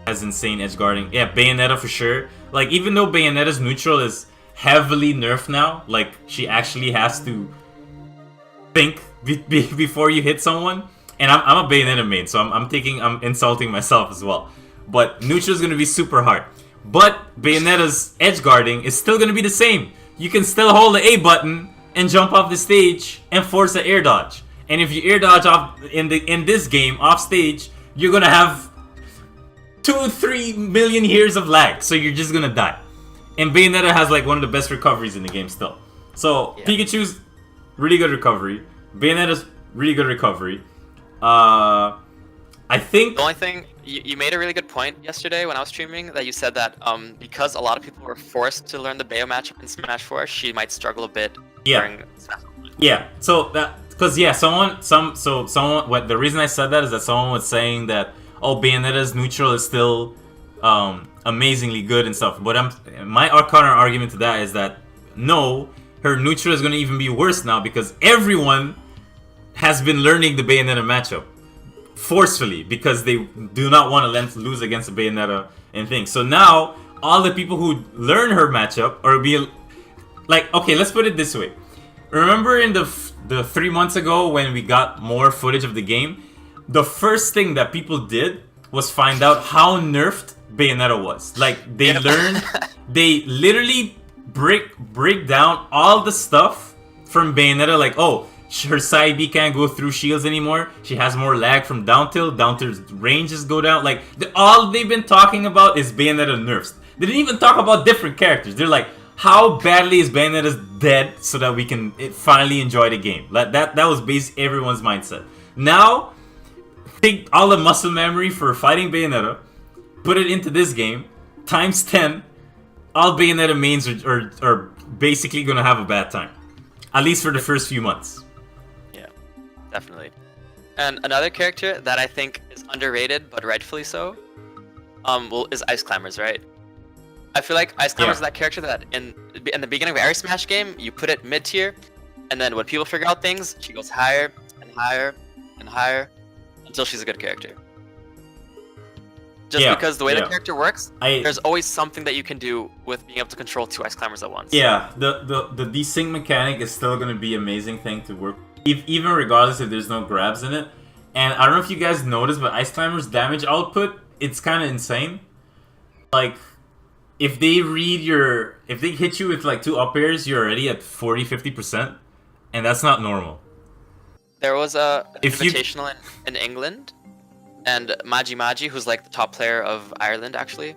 has insane edge guarding. Yeah, Bayonetta for sure. Like, even though Bayonetta's neutral is heavily nerfed now, like, she actually has to think before you hit someone. And I'm a Bayonetta main, so I'm insulting myself as well. But neutral is gonna be super hard. But Bayonetta's edge guarding is still gonna be the same. You can still hold the A button and jump off the stage and force an air dodge. And if you air dodge off in this game off stage, you're gonna have 2-3 million years of lag, so you're just gonna die. And Bayonetta has like one of the best recoveries in the game still. So yeah. Pikachu's really good recovery. Bayonetta's really good recovery. I think the only thing you made a really good point yesterday when I was streaming, that you said that because a lot of people were forced to learn the Bayo matchup in Smash 4, she might struggle a bit during Smash 4. Yeah. So that because yeah, someone what the reason I said that is that someone was saying that, oh, Bayonetta's neutral is still amazingly good and stuff. But my counter argument to that is that no, her neutral is going to even be worse now because everyone has been learning the Bayonetta matchup forcefully because they do not want to lose against the Bayonetta and things. So now all the people who learn her matchup are be like, okay, let's put it this way. Remember in the 3 months ago when we got more footage of the game, the first thing that people did was find out how nerfed Bayonetta was. Like, they learned, they literally break down all the stuff from Bayonetta, like, oh, her side B can't go through shields anymore. She has more lag from down tilt's ranges go down. Like, all they've been talking about is Bayonetta nerfs. They didn't even talk about different characters. They're like, how badly is Bayonetta's dead so that we can finally enjoy the game. Like, that was basically everyone's mindset. Now, take all the muscle memory for fighting Bayonetta, put it into this game, times 10, all Bayonetta mains are basically going to have a bad time. At least for the first few months. Yeah, definitely. And another character that I think is underrated, but rightfully so, is Ice Climbers, right? I feel like Ice Climbers is that character that in the beginning of every Smash game, you put it mid-tier, and then when people figure out things, she goes higher and higher and higher until she's a good character. Just because the way the character works, there's always something that you can do with being able to control 2 Ice Climbers at once. Yeah, the desync mechanic is still going to be an amazing thing to work with, even regardless if there's no grabs in it. And I don't know if you guys noticed, but Ice Climbers' damage output, it's kind of insane. Like, if they hit you with like 2 up airs, you're already at 40-50%, and that's not normal. There was an invitational in England, and Maji, who's like the top player of Ireland actually,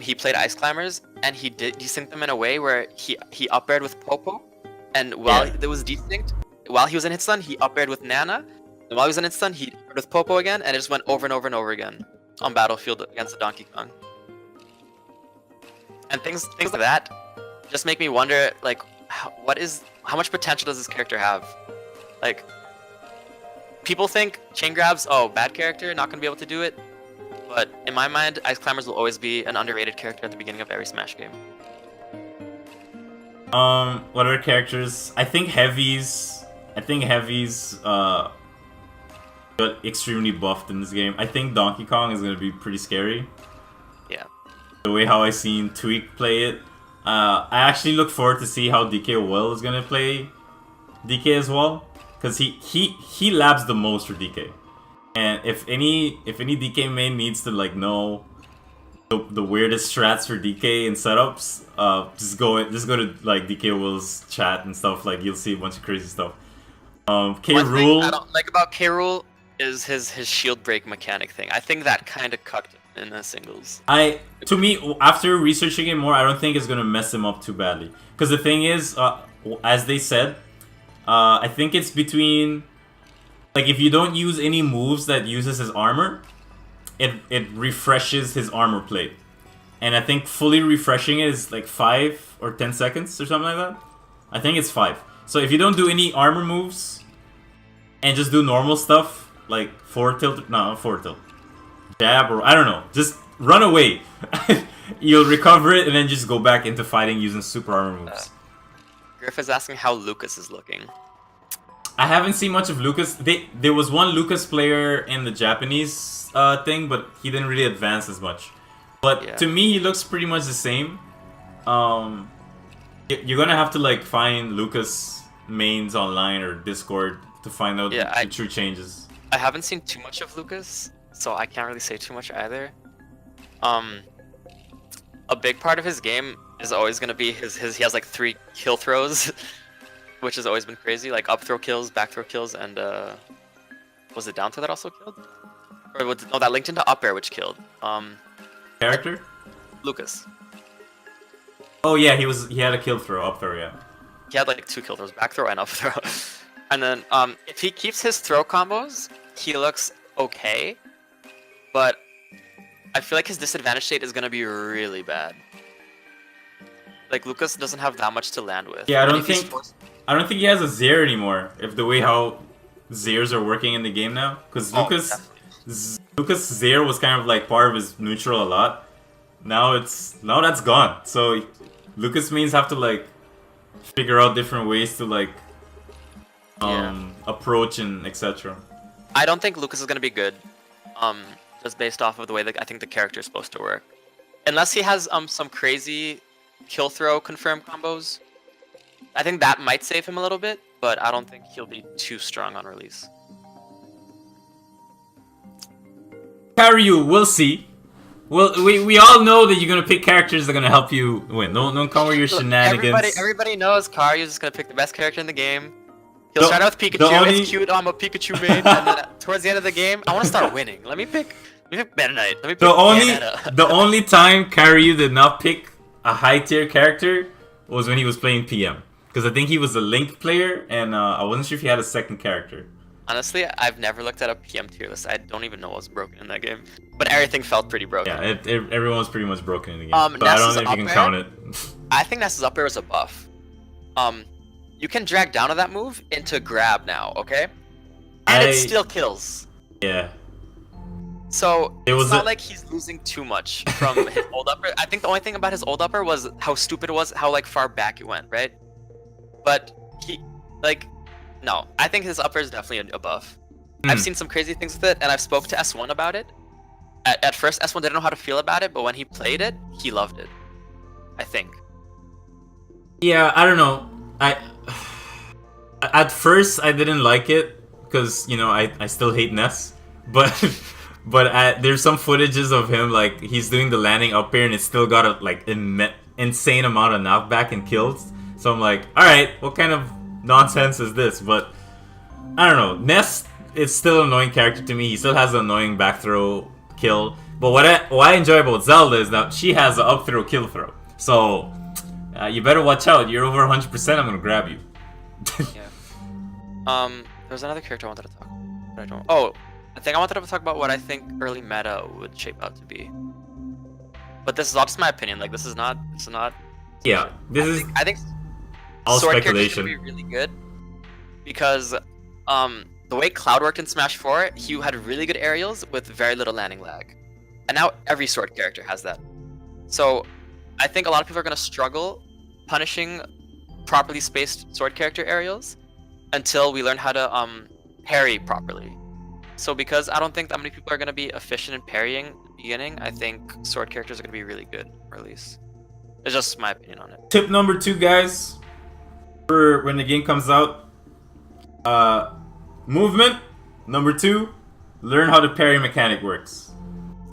he played Ice Climbers, and he desynced them in a way where he up aired with Popo, and while it was desynced, while he was in hit stun, he up aired with Nana, and while he was in hit stun, he up aired with Popo again, and it just went over and over and over again on Battlefield against the Donkey Kong. And things like that just make me wonder, like, how much potential does this character have? Like, people think chain grabs, oh, bad character, not gonna be able to do it. But in my mind, Ice Climbers will always be an underrated character at the beginning of every Smash game. What other characters? I think Heavy's got extremely buffed in this game. I think Donkey Kong is gonna be pretty scary. Yeah. The way how I seen Tweak play it. I actually look forward to see how DK Will is gonna play DK as well. Because he labs the most for DK. And if any DK main needs to like know the weirdest strats for DK and setups, just go to like DK Will's chat and stuff. Like, you'll see a bunch of crazy stuff. K Rool. One thing I don't like about K Rool is his shield break mechanic thing. I think that kind of cucked him. in singles. To me, after researching it more, I don't think it's gonna mess him up too badly. Because the thing is, as they said, I think it's between, like, if you don't use any moves that uses his armor, it refreshes his armor plate. And I think fully refreshing it is like 5 or 10 seconds or something like that. I think it's 5. So if you don't do any armor moves and just do normal stuff, like forward tilt, no, not forward tilt, jab, or I don't know, just run away. You'll recover it and then just go back into fighting using super armor moves. Griff is asking how Lucas is looking. I haven't seen much of Lucas. There was one Lucas player in the Japanese thing, but he didn't really advance as much. But to me, he looks pretty much the same. You're gonna have to like find Lucas mains online or Discord to find out the true changes. I haven't seen too much of Lucas, so I can't really say too much either. A big part of his game is always gonna be his he has like 3 kill throws, which has always been crazy. Like up throw kills, back throw kills, and was it down throw that also killed? Or no, that linked into up air, which killed. Character? Lucas. Oh yeah, he had a kill throw, up throw, yeah. He had like 2 kill throws, back throw and up throw. And then if he keeps his throw combos, he looks okay. But I feel like his disadvantage state is gonna be really bad. Like Lucas doesn't have that much to land with. Yeah, I don't think he has a Zair anymore. If the way how Zairs are working in the game now, because Lucas Zair was kind of like part of his neutral a lot. Now that's gone. So Lucas mains have to like figure out different ways to like approach and etc. I don't think Lucas is gonna be good. Just based off of the way that I think the character is supposed to work. Unless he has some crazy kill throw confirmed combos. I think that might save him a little bit, but I don't think he'll be too strong on release. Karyu, we'll see. Well, we all know that you're gonna pick characters that are gonna help you win. Don't come with your shenanigans. Everybody knows Karyu's just gonna pick the best character in the game. He'll start out with Pikachu. It's cute. I'm a Pikachu main, and then towards the end of the game, I want to start winning. Let me pick Meta Knight. Let me pick the only time Karyu did not pick a high tier character was when he was playing PM, because I think he was a Link player, and I wasn't sure if he had a second character. Honestly, I've never looked at a PM tier list. I don't even know what's broken in that game. But everything felt pretty broken. Yeah, everyone was pretty much broken in the game. But I don't know if you can count it. I think Ness's up air is a buff. You can drag down to that move into grab now, okay? And it still kills. Yeah. So it's not like he's losing too much from his old upper. I think the only thing about his old upper was how stupid it was, how like far back it went, right? But no, I think his upper is definitely a buff. I've seen some crazy things with it, and I've spoke to S1 about it. At first, S1 didn't know how to feel about it, but when he played it, he loved it. I think. Yeah, I don't know. At first I didn't like it because I still hate Ness, but there's some footages of him like he's doing the landing up air and it's still got a like insane amount of knockback and kills. So I'm like, all right, what kind of nonsense is this? But I don't know. Ness is still an annoying character to me. He still has an annoying back throw kill. But what I enjoy about Zelda is that she has an up throw kill throw. So you better watch out. You're over 100%. I'm gonna grab you. Yeah. There's another character I wanted to talk about, but I don't. Oh, I think I wanted to talk about what I think early meta would shape out to be. But this is all just my opinion. Like this is not. Yeah, I think all sword speculation. Would be really good because the way Cloud worked in Smash 4, he had really good aerials with very little landing lag, and now every sword character has that. So I think a lot of people are gonna struggle punishing properly spaced sword character aerials until we learn how to parry properly. So because I don't think that many people are going to be efficient in parrying in the beginning, I think sword characters are going to be really good, or at least it's just my opinion on it. Tip number 2, guys, for when the game comes out, movement. Number 2, learn how the parry mechanic works.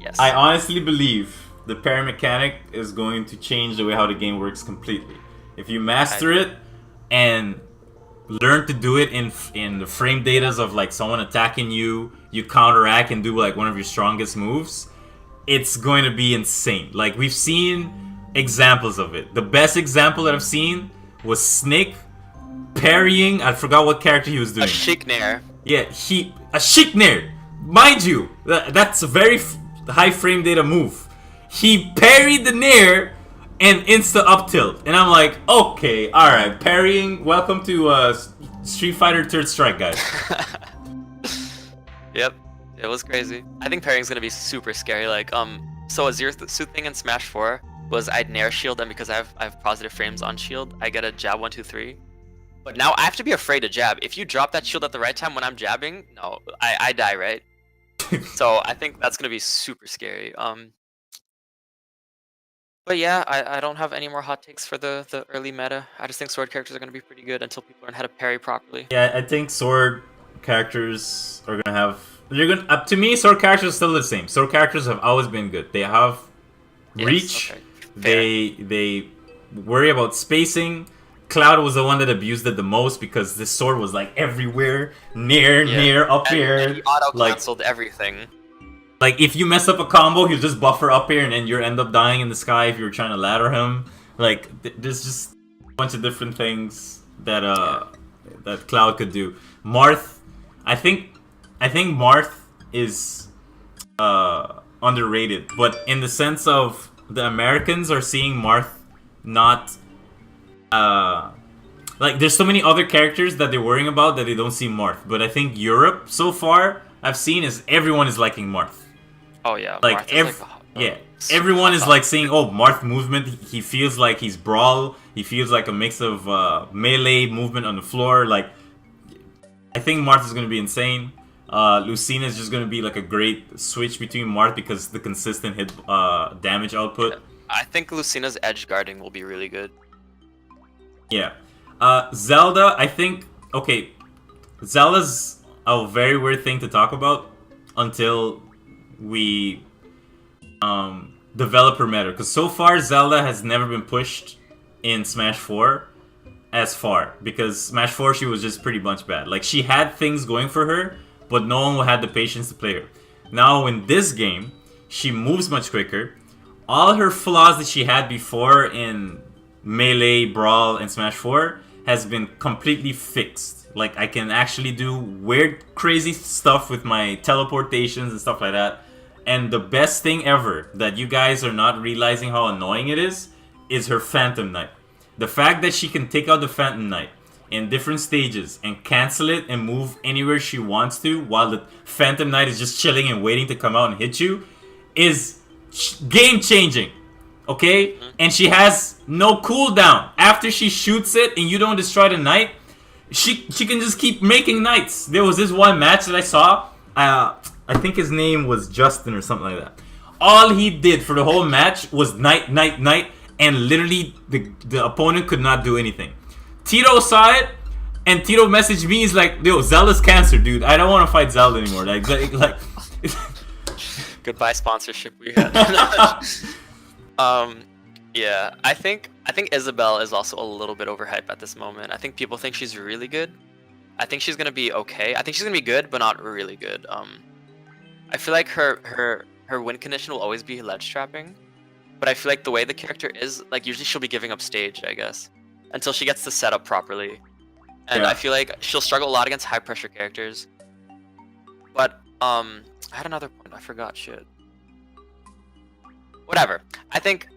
Yes. I honestly believe the parry mechanic is going to change the way how the game works completely. If you master it and learn to do it in the frame datas of like someone attacking you, you counteract and do like one of your strongest moves, it's going to be insane. Like, we've seen examples of it. The best example that I've seen was Snake parrying. I forgot what character he was doing. A chic nair. Yeah, a chic nair. Mind you, that's a very high frame data move. He parried the nair and insta up tilt, and I'm like, okay, all right, parrying. Welcome to Street Fighter Third Strike, guys. Yep, it was crazy. I think parrying's gonna be super scary. Like, so a Zero Suit thing in Smash 4 was I'd nair shield them because I have positive frames on shield. I get a jab 1, 2, 3. But now I have to be afraid to jab. If you drop that shield at the right time when I'm jabbing, no, I die, right? So I think that's gonna be super scary. But yeah, I don't have any more hot takes for the early meta. I just think sword characters are gonna be pretty good until people learn how to parry properly. Yeah, I think sword characters are gonna have. You're gonna. Up to me, sword characters are still the same. Sword characters have always been good. They have reach. Okay. They worry about spacing. Cloud was the one that abused it the most because this sword was like everywhere, near, up here. And he auto canceled everything. Like, if you mess up a combo, he'll just buffer up here, and then you end up dying in the sky if you were trying to ladder him. Like, there's just a bunch of different things that that Cloud could do. Marth, I think Marth is underrated, but in the sense of the Americans are seeing Marth not like, there's so many other characters that they're worrying about that they don't see Marth. But I think Europe so far I've seen is everyone is liking Marth. Oh yeah, like everyone is like saying, oh, Marth movement. He feels like he's Brawl. He feels like a mix of melee movement on the floor. Like, I think Marth is gonna be insane. Lucina is just gonna be like a great switch between Marth because the consistent hit damage output. I think Lucina's edge guarding will be really good. Yeah. Zelda, I think, okay, Zelda's a very weird thing to talk about until we develop her meta. Because so far, Zelda has never been pushed in Smash 4 as far. Because Smash 4, she was just pretty much bad. Like, she had things going for her, but no one had the patience to play her. Now, in this game, she moves much quicker. All her flaws that she had before in Melee, Brawl, and Smash 4 has been completely fixed. Like, I can actually do weird, crazy stuff with my teleportations and stuff like that. And the best thing ever that you guys are not realizing how annoying it is her Phantom Knight. The fact that she can take out the Phantom Knight in different stages and cancel it and move anywhere she wants to while the Phantom Knight is just chilling and waiting to come out and hit you is game-changing. Okay? And she has no cooldown. After she shoots it and you don't destroy the knight, she can just keep making knights. There was this one match that I saw. I think his name was Justin or something like that. All he did for the whole match was knight, and literally the opponent could not do anything. Tito saw it, and Tito messaged me. He's like, "Yo, Zelda's cancer, dude. I don't want to fight Zelda anymore." Like Goodbye sponsorship we had. Yeah, I think Isabelle is also a little bit overhyped at this moment. I think people think she's really good. I think she's gonna be okay. I think she's gonna be good, but not really good. I feel like her win condition will always be ledge trapping, but I feel like the way the character is, like, usually she'll be giving up stage, I guess, until she gets the setup properly. And I feel like she'll struggle a lot against high pressure characters. But I had another point. I forgot shit. Whatever. I think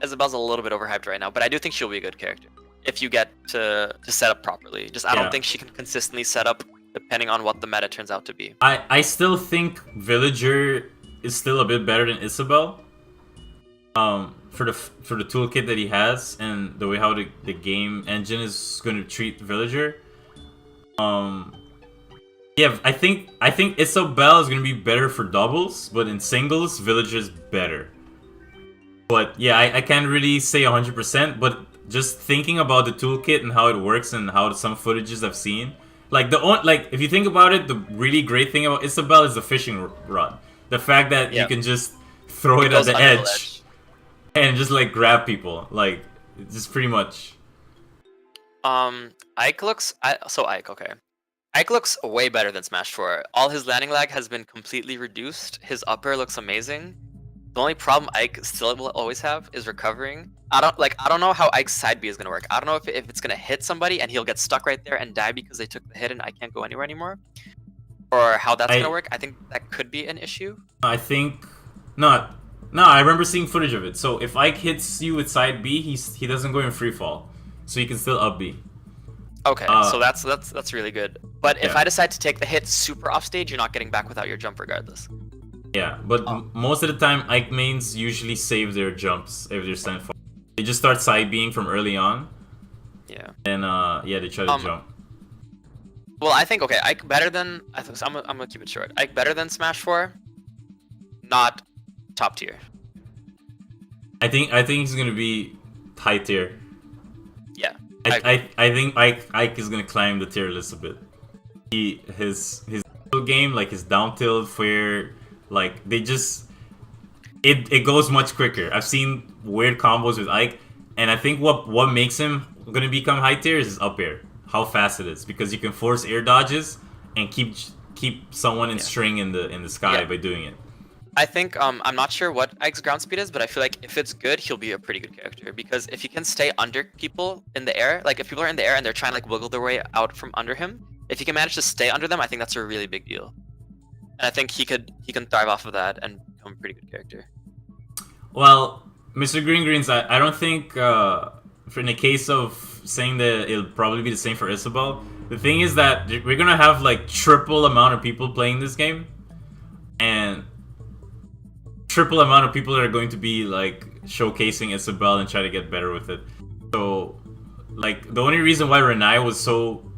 Isabelle's a little bit overhyped right now, but I do think she'll be a good character if you get to set up properly. Just I don't think she can consistently set up depending on what the meta turns out to be. I still think Villager is still a bit better than Isabelle. For the toolkit that he has and the way how the game engine is going to treat Villager. Yeah, I think Isabelle is going to be better for doubles, but in singles, Villager's better. But yeah, I can't really say 100%, but just thinking about the toolkit and how it works and how some footages I've seen, like if you think about it, the really great thing about Isabelle is the fishing rod. The fact that you can just throw it at the edge and just like grab people, like it's just pretty much. Ike looks okay. Ike looks way better than Smash 4. All his landing lag has been completely reduced. His upper looks amazing. The only problem Ike still will always have is recovering. I don't know how Ike's side B is gonna work. I don't know if it's gonna hit somebody and he'll get stuck right there and die because they took the hit and I can't go anywhere anymore, or how that's gonna work. I think that could be an issue. I think not. No, I remember seeing footage of it. So if Ike hits you with side B, he doesn't go in free fall, so you can still up B. Okay, so that's really good. But if I decide to take the hit super off stage, you're not getting back without your jump regardless. Yeah, but most of the time, Ike mains usually save their jumps if they're stand fall. They just start side Bing from early on. Yeah. And yeah, they try to jump. Well, I think Ike better than I'm gonna keep it short. Ike better than Smash 4, not top tier. I think he's gonna be high tier. Yeah. I think Ike is gonna climb the tier list a bit. His game, like his down tilt, where like they just it goes much quicker. I've seen weird combos with Ike, and I think what makes him gonna become high tier is his up air. How fast it is, because you can force air dodges and keep someone in string in the sky by doing it. I think I'm not sure what Ike's ground speed is, but I feel like if it's good, he'll be a pretty good character, because if he can stay under people in the air, like if people are in the air and they're trying to like wiggle their way out from under him, if he can manage to stay under them, I think that's a really big deal. And I think he can thrive off of that and become a pretty good character. Well, Mr. Greens, I don't think in the case of saying that it'll probably be the same for Isabel, the thing is that we're gonna have like triple amount of people playing this game, and triple amount of people that are going to be like showcasing Isabel and try to get better with it. So like the only reason why Renai was so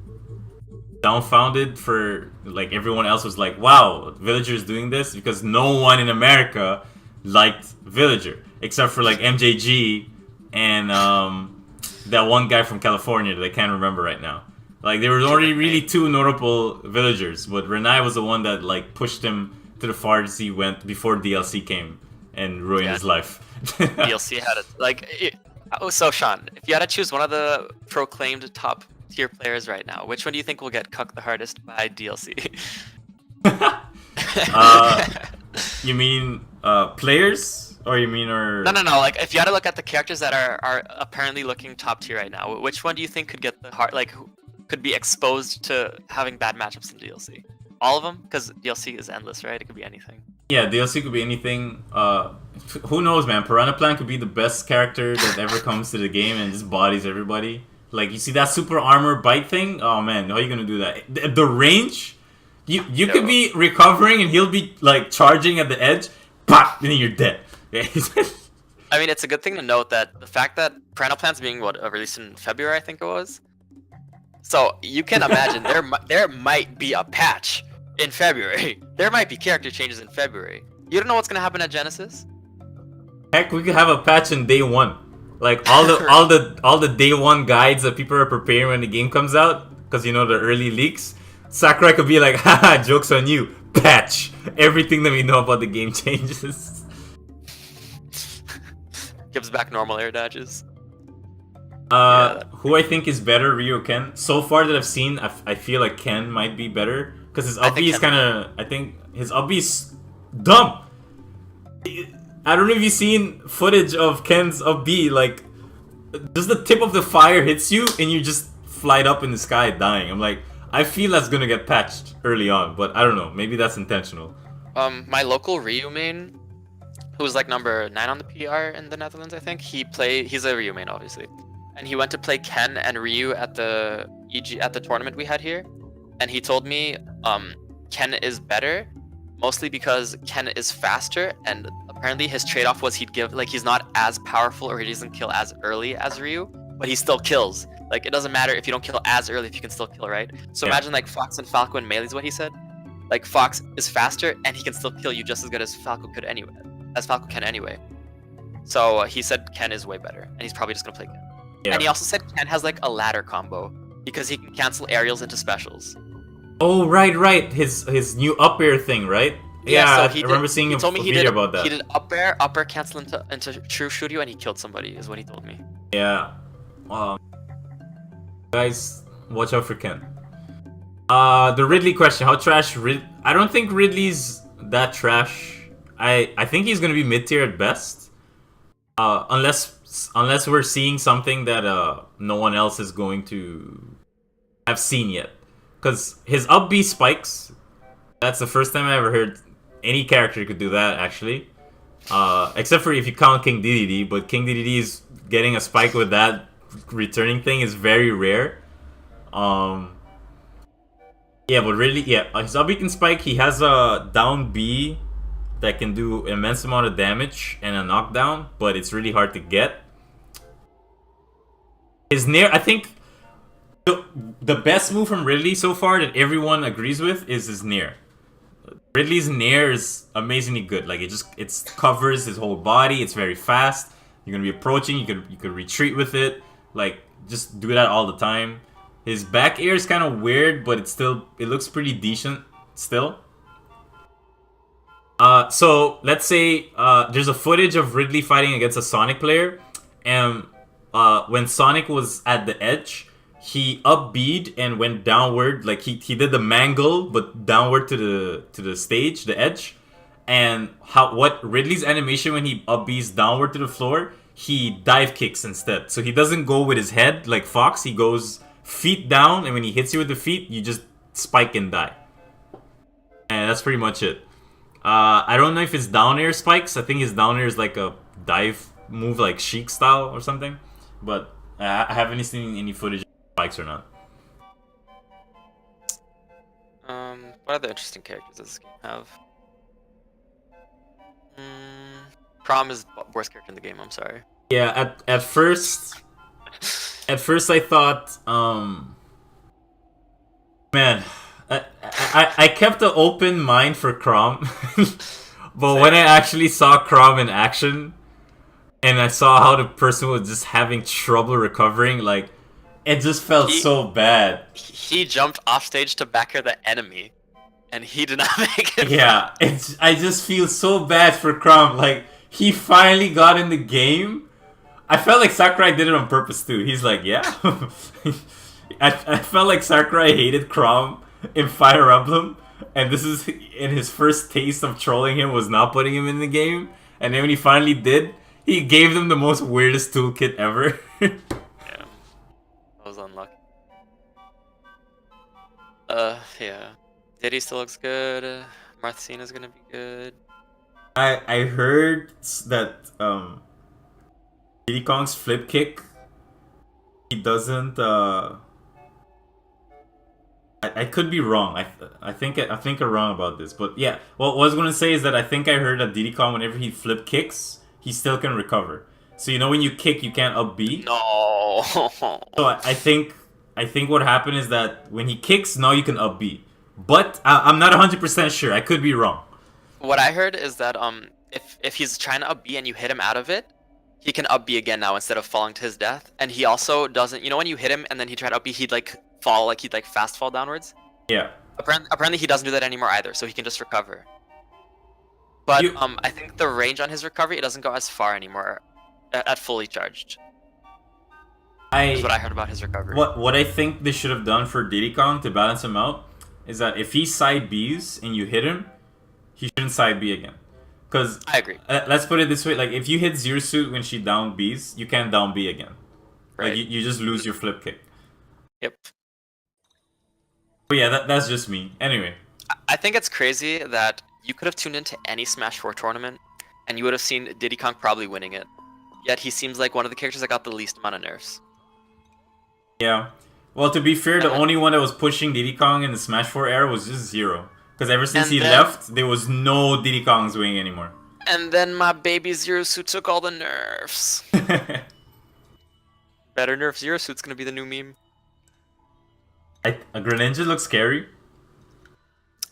dumbfounded for like everyone else was like, wow, Villager is doing this, because no one in America liked Villager except for like MJG and that one guy from California that I can't remember right now. Like there were only really two notable Villagers, but Renai was the one that like pushed him to the farthest he went before DLC came and ruined his life. DLC had it like so Sean, if you had to choose one of the proclaimed top tier players right now, which one do you think will get cucked the hardest by DLC? You mean players? Or you mean No, like if you had to look at the characters that are apparently looking top tier right now, which one do you think could get the hard, like could be exposed to having bad matchups in DLC? All of them? Because DLC is endless, right? It could be anything. Yeah, DLC could be anything. Who knows, man? Piranha Plant could be the best character that ever comes to the game and just bodies everybody. Like, you see that super armor bite thing? Oh man, how are you gonna do that? The range? You could be recovering and he'll be like charging at the edge, pop, and then you're dead. I mean, it's a good thing to note that the fact that Piranha Plant's being released in February, I think it was. So you can imagine there might be a patch in February. There might be character changes in February. You don't know what's gonna happen at Genesis. Heck, we could have a patch in day one. Like all the day one guides that people are preparing when the game comes out, because you know the early leaks. Sakurai could be like, haha, joke's on you. Patch. Everything that we know about the game changes. Gives back normal air dodges. Who I think is better, Ryu or Ken? So far that I've seen, I feel like Ken might be better, because his up B is kind of. I think his up B is dumb. I don't know if you've seen footage of Ken's up B. Like, just the tip of the fire hits you and you just fly up in the sky dying. I'm like, I feel that's gonna get patched early on, but I don't know. Maybe that's intentional. My local Ryu main, who's like number 9 on the PR in the Netherlands, I think. He's a Ryu main, obviously. And he went to play Ken and Ryu at the tournament we had here. And he told me Ken is better, mostly because Ken is faster, and apparently his trade-off was he's not as powerful, or he doesn't kill as early as Ryu, but he still kills. Like, it doesn't matter if you don't kill as early if you can still kill, right? So imagine like Fox and Falco in Melee is what he said. Like, Fox is faster and he can still kill you just as good as Falco can anyway. So he said Ken is way better, and he's probably just gonna play Ken. Yeah. And he also said Ken has like a ladder combo, because he can cancel aerials into specials. Oh right, his new up air thing, right? Yeah, so I remember seeing a video about that. He did up air cancel into true Shuryu, and he killed somebody, is what he told me. Yeah. Guys, watch out for Ken. The Ridley question: how trash? I don't think Ridley's that trash. I think he's gonna be mid tier at best. Unless we're seeing something that no one else is going to have seen yet. Because his up B spikes, that's the first time I ever heard any character could do that, actually. Except for if you count King DDD, but King DDD is getting a spike with that returning thing is very rare. Yeah, but really, yeah, his up B can spike. He has a down B that can do immense amount of damage and a knockdown, but it's really hard to get. His Nair, I think the best move from Ridley so far that everyone agrees with is his Nair. Ridley's Nair is amazingly good. Like it covers his whole body. It's very fast. You're gonna be approaching. You could retreat with it. Like just do that all the time. His back air is kind of weird, but it looks pretty decent still. So let's say there's a footage of Ridley fighting against a Sonic player, and when Sonic was at the edge, he up B'd and went downward, like he did the mangle but downward to the stage, the edge. And what Ridley's animation when he up B's downward to the floor, he dive kicks instead. So he doesn't go with his head like Fox, he goes feet down, and when he hits you with the feet, you just spike and die. And that's pretty much it. I don't know if it's down air spikes. I think his down air is like a dive move, like Sheik style or something. But I haven't seen any footage of spikes or not. What other interesting characters does this game have? Prom is the worst character in the game. I'm sorry. Yeah, at first I thought, man, I kept an open mind for Crom, but when I actually saw Crom in action, and I saw how the person was just having trouble recovering, like, it just felt so bad. He jumped off stage to back the enemy, and he did not make it. Yeah, I just feel so bad for Crom. Like, he finally got in the game. I felt like Sakurai did it on purpose too. He's like, yeah. I felt like Sakurai hated Crom in Fire Emblem, and this is in his first taste of trolling him was not putting him in the game. And then when he finally did, he gave them the most weirdest toolkit ever. Yeah, that was unlucky. Yeah, Diddy still looks good. Marthasina's gonna be good. I heard that Diddy Kong's flip kick, he doesn't I could be wrong. I think I'm wrong about this, but yeah. What I was gonna say is that I think I heard that Diddy Kong, whenever he flip kicks, he still can recover. So you know when you kick, you can't up B. No. So I think what happened is that when he kicks, now you can up B. But I'm not 100% sure. I could be wrong. What I heard is that if he's trying to up B and you hit him out of it, he can up B again now instead of falling to his death. And he also doesn't. You know when you hit him and then he tried to up B, he'd like fall, like he'd like fast fall downwards. Yeah. Apparently he doesn't do that anymore either, so he can just recover. But I think the range on his recovery, it doesn't go as far anymore at fully charged. That's what I heard about his recovery. What I think they should have done for Diddy Kong to balance him out is that if he side Bs and you hit him, he shouldn't side B again. Because I agree. Let's put it this way: like if you hit Zero Suit when she down Bs, you can't down B again. Right. Like you just lose your flip kick. Yep. But yeah, that's just me. Anyway. I think it's crazy that you could have tuned into any Smash 4 tournament, and you would have seen Diddy Kong probably winning it. Yet he seems like one of the characters that got the least amount of nerfs. Yeah. Well, to be fair, the only one that was pushing Diddy Kong in the Smash 4 era was just Zero. Because ever since he left, there was no Diddy Kong's winning anymore. And then my baby Zero Suit took all the nerfs. Better nerf Zero Suit's gonna be the new meme. A Greninja looks scary.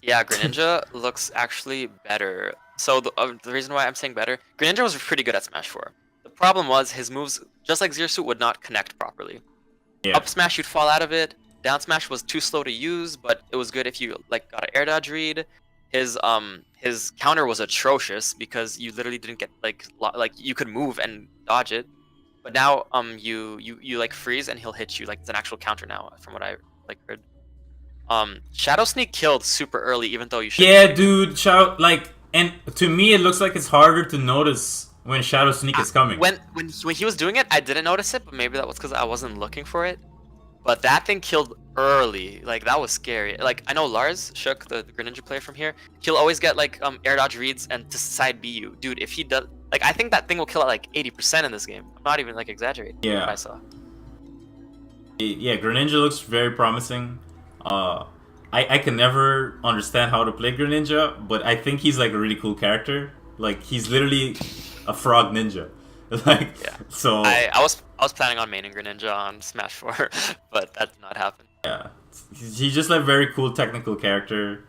Yeah, Greninja looks actually better. So the reason why I'm saying better, Greninja was pretty good at Smash 4. The problem was his moves, just like Zero Suit, would not connect properly. Yeah. Up smash, you'd fall out of it. Down smash was too slow to use, but it was good if you like got an air dodge read. His counter was atrocious because you literally didn't get like you could move and dodge it. But now you like freeze and he'll hit you, like it's an actual counter now from what I heard. Shadow Sneak killed super early even though you should. Yeah, dude, like And to me, it looks like it's harder to notice when Shadow Sneak is coming. When he was doing it, I didn't notice it, but maybe that was because I wasn't looking for it. But that thing killed early. Like, that was scary. Like, I know Lars Shook, the Greninja player from here, he'll always get like air dodge reads and to side B you. Dude, if he does, like, I think that thing will kill at like 80% in this game. I'm not even like exaggerating. Yeah. What I saw. Yeah, Greninja looks very promising. I can never understand how to play Greninja, but I think he's like a really cool character. Like, he's literally a frog ninja. Like, Yeah. so I was planning on maining Greninja on Smash 4, but that did not happen. yeah, he's just like very cool technical character.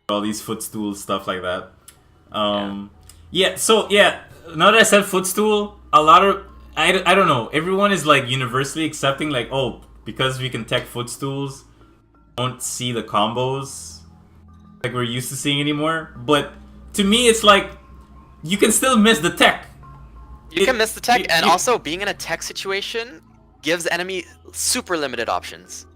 All these footstools, stuff like that. Yeah. So yeah, now that I said footstool, a lot of I don't know. Everyone is like universally accepting like, oh, because we can tech footstools, don't see the combos like we're used to seeing anymore. But to me, it's like you can still miss the tech. You can miss the tech, and also being in a tech situation gives the enemy super limited options.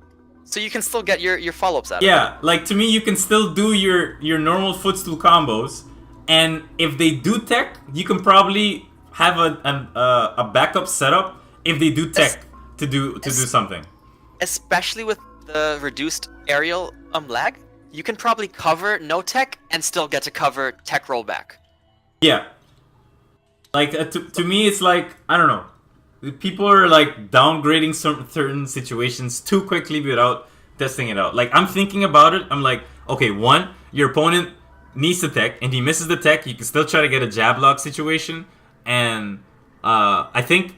So you can still get your follow-ups out of it. Yeah, like to me, you can still do your normal footstool combos, and if they do tech, you can probably have a backup setup if they do tech to do something. Especially with the reduced aerial lag, you can probably cover no tech and still get to cover tech rollback. Yeah. Like to me, it's like I don't know. People are like downgrading certain situations too quickly without testing it out. Like I'm thinking about it. I'm like, okay, one, your opponent needs the tech, and he misses the tech. You can still try to get a jab lock situation, and I think.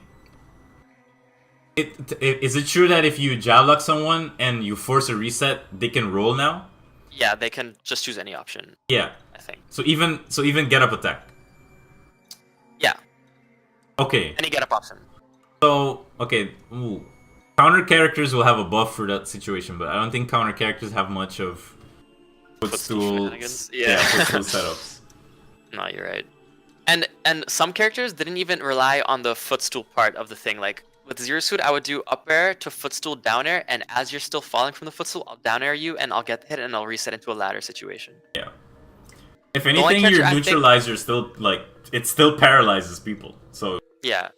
Is it true that if you jab lock someone and you force a reset, they can roll now? Yeah, they can just choose any option. Yeah. I think. So even get up attack. Yeah. Okay. Any get up option. So okay, counter characters will have a buff for that situation, but I don't think counter characters have much of footstool. Yeah, footstool setups. No, you're right. And some characters didn't even rely on the footstool part of the thing. Like with Zero Suit, I would do up air to footstool down air, and as you're still falling from the footstool, I'll down air you, and I'll get the hit, and I'll reset into a ladder situation. Yeah. If anything, your neutralizer still like it still paralyzes people. So yeah.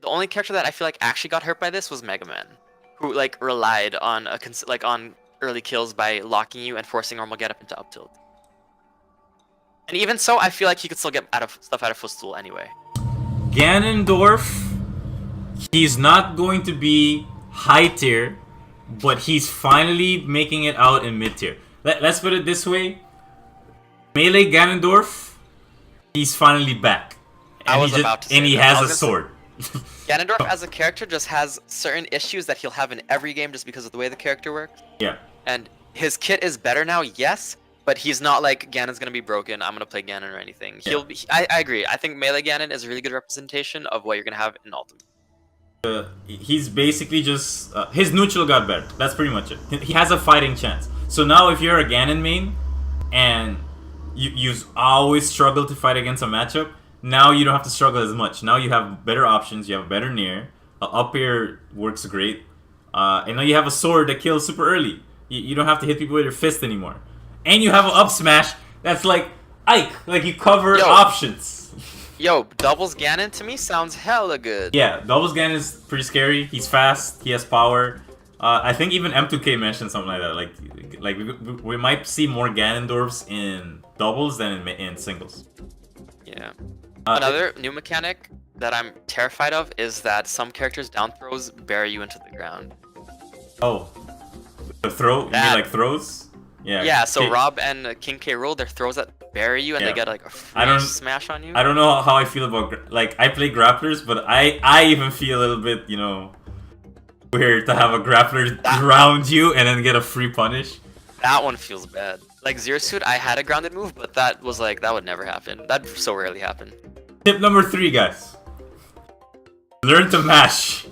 The only character that I feel like actually got hurt by this was Mega Man, who like relied on on early kills by locking you and forcing normal get up into up tilt. And even so, I feel like he could still get stuff out of footstool anyway. Ganondorf, he's not going to be high tier, but he's finally making it out in mid tier. Let's put it this way: Melee Ganondorf, he's finally back, and he has a sword. Ganondorf as a character just has certain issues that he'll have in every game just because of the way the character works. Yeah. And his kit is better now, yes, but he's not like Ganon's gonna be broken, I'm gonna play Ganon or anything. Yeah. I agree. I think Melee Ganon is a really good representation of what you're gonna have in Ultimate. He's basically just his neutral got better. That's pretty much it. He has a fighting chance. So now if you're a Ganon main and you always struggle to fight against a matchup, now you don't have to struggle as much. Now you have better options. You have better near. Up air works great. And now you have a sword that kills super early. You don't have to hit people with your fist anymore. And you have an up smash that's like Ike. Like you cover options. Yo, doubles Ganon to me sounds hella good. Yeah, doubles Ganon is pretty scary. He's fast. He has power. I think even M2K mentioned something like that. Like we might see more Ganondorfs in doubles than in singles. Yeah. Another new mechanic that I'm terrified of is that some characters' down throws bury you into the ground. Oh. The throw? You mean like throws? Yeah. Yeah, so Rob and King K. Rool, their throws that bury you and they get like a free smash on you. I don't know how I feel about... Like, I play grapplers, but I even feel a little bit, you know, weird to have a grappler ground you and then get a free punish. That one feels bad. Like Zero Suit, I had a grounded move, but that was like, that would never happen. That'd so rarely happen. Tip number 3, guys. Learn to mash.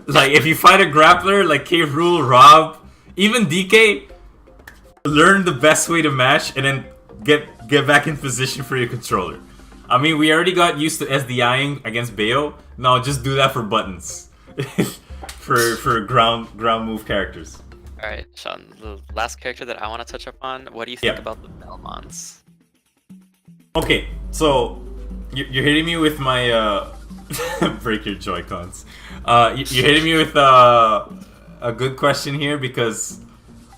Like, if you fight a grappler, like K. Rool, Rob, even DK, learn the best way to mash and then get back in position for your controller. I mean, we already got used to SDIing against Bayo. Now just do that for buttons. for ground move characters. Alright, Sean, the last character that I want to touch up on, what do you think about the Belmonts? Okay, so you're hitting me with my break your Joy-Cons. You're hitting me with a good question here because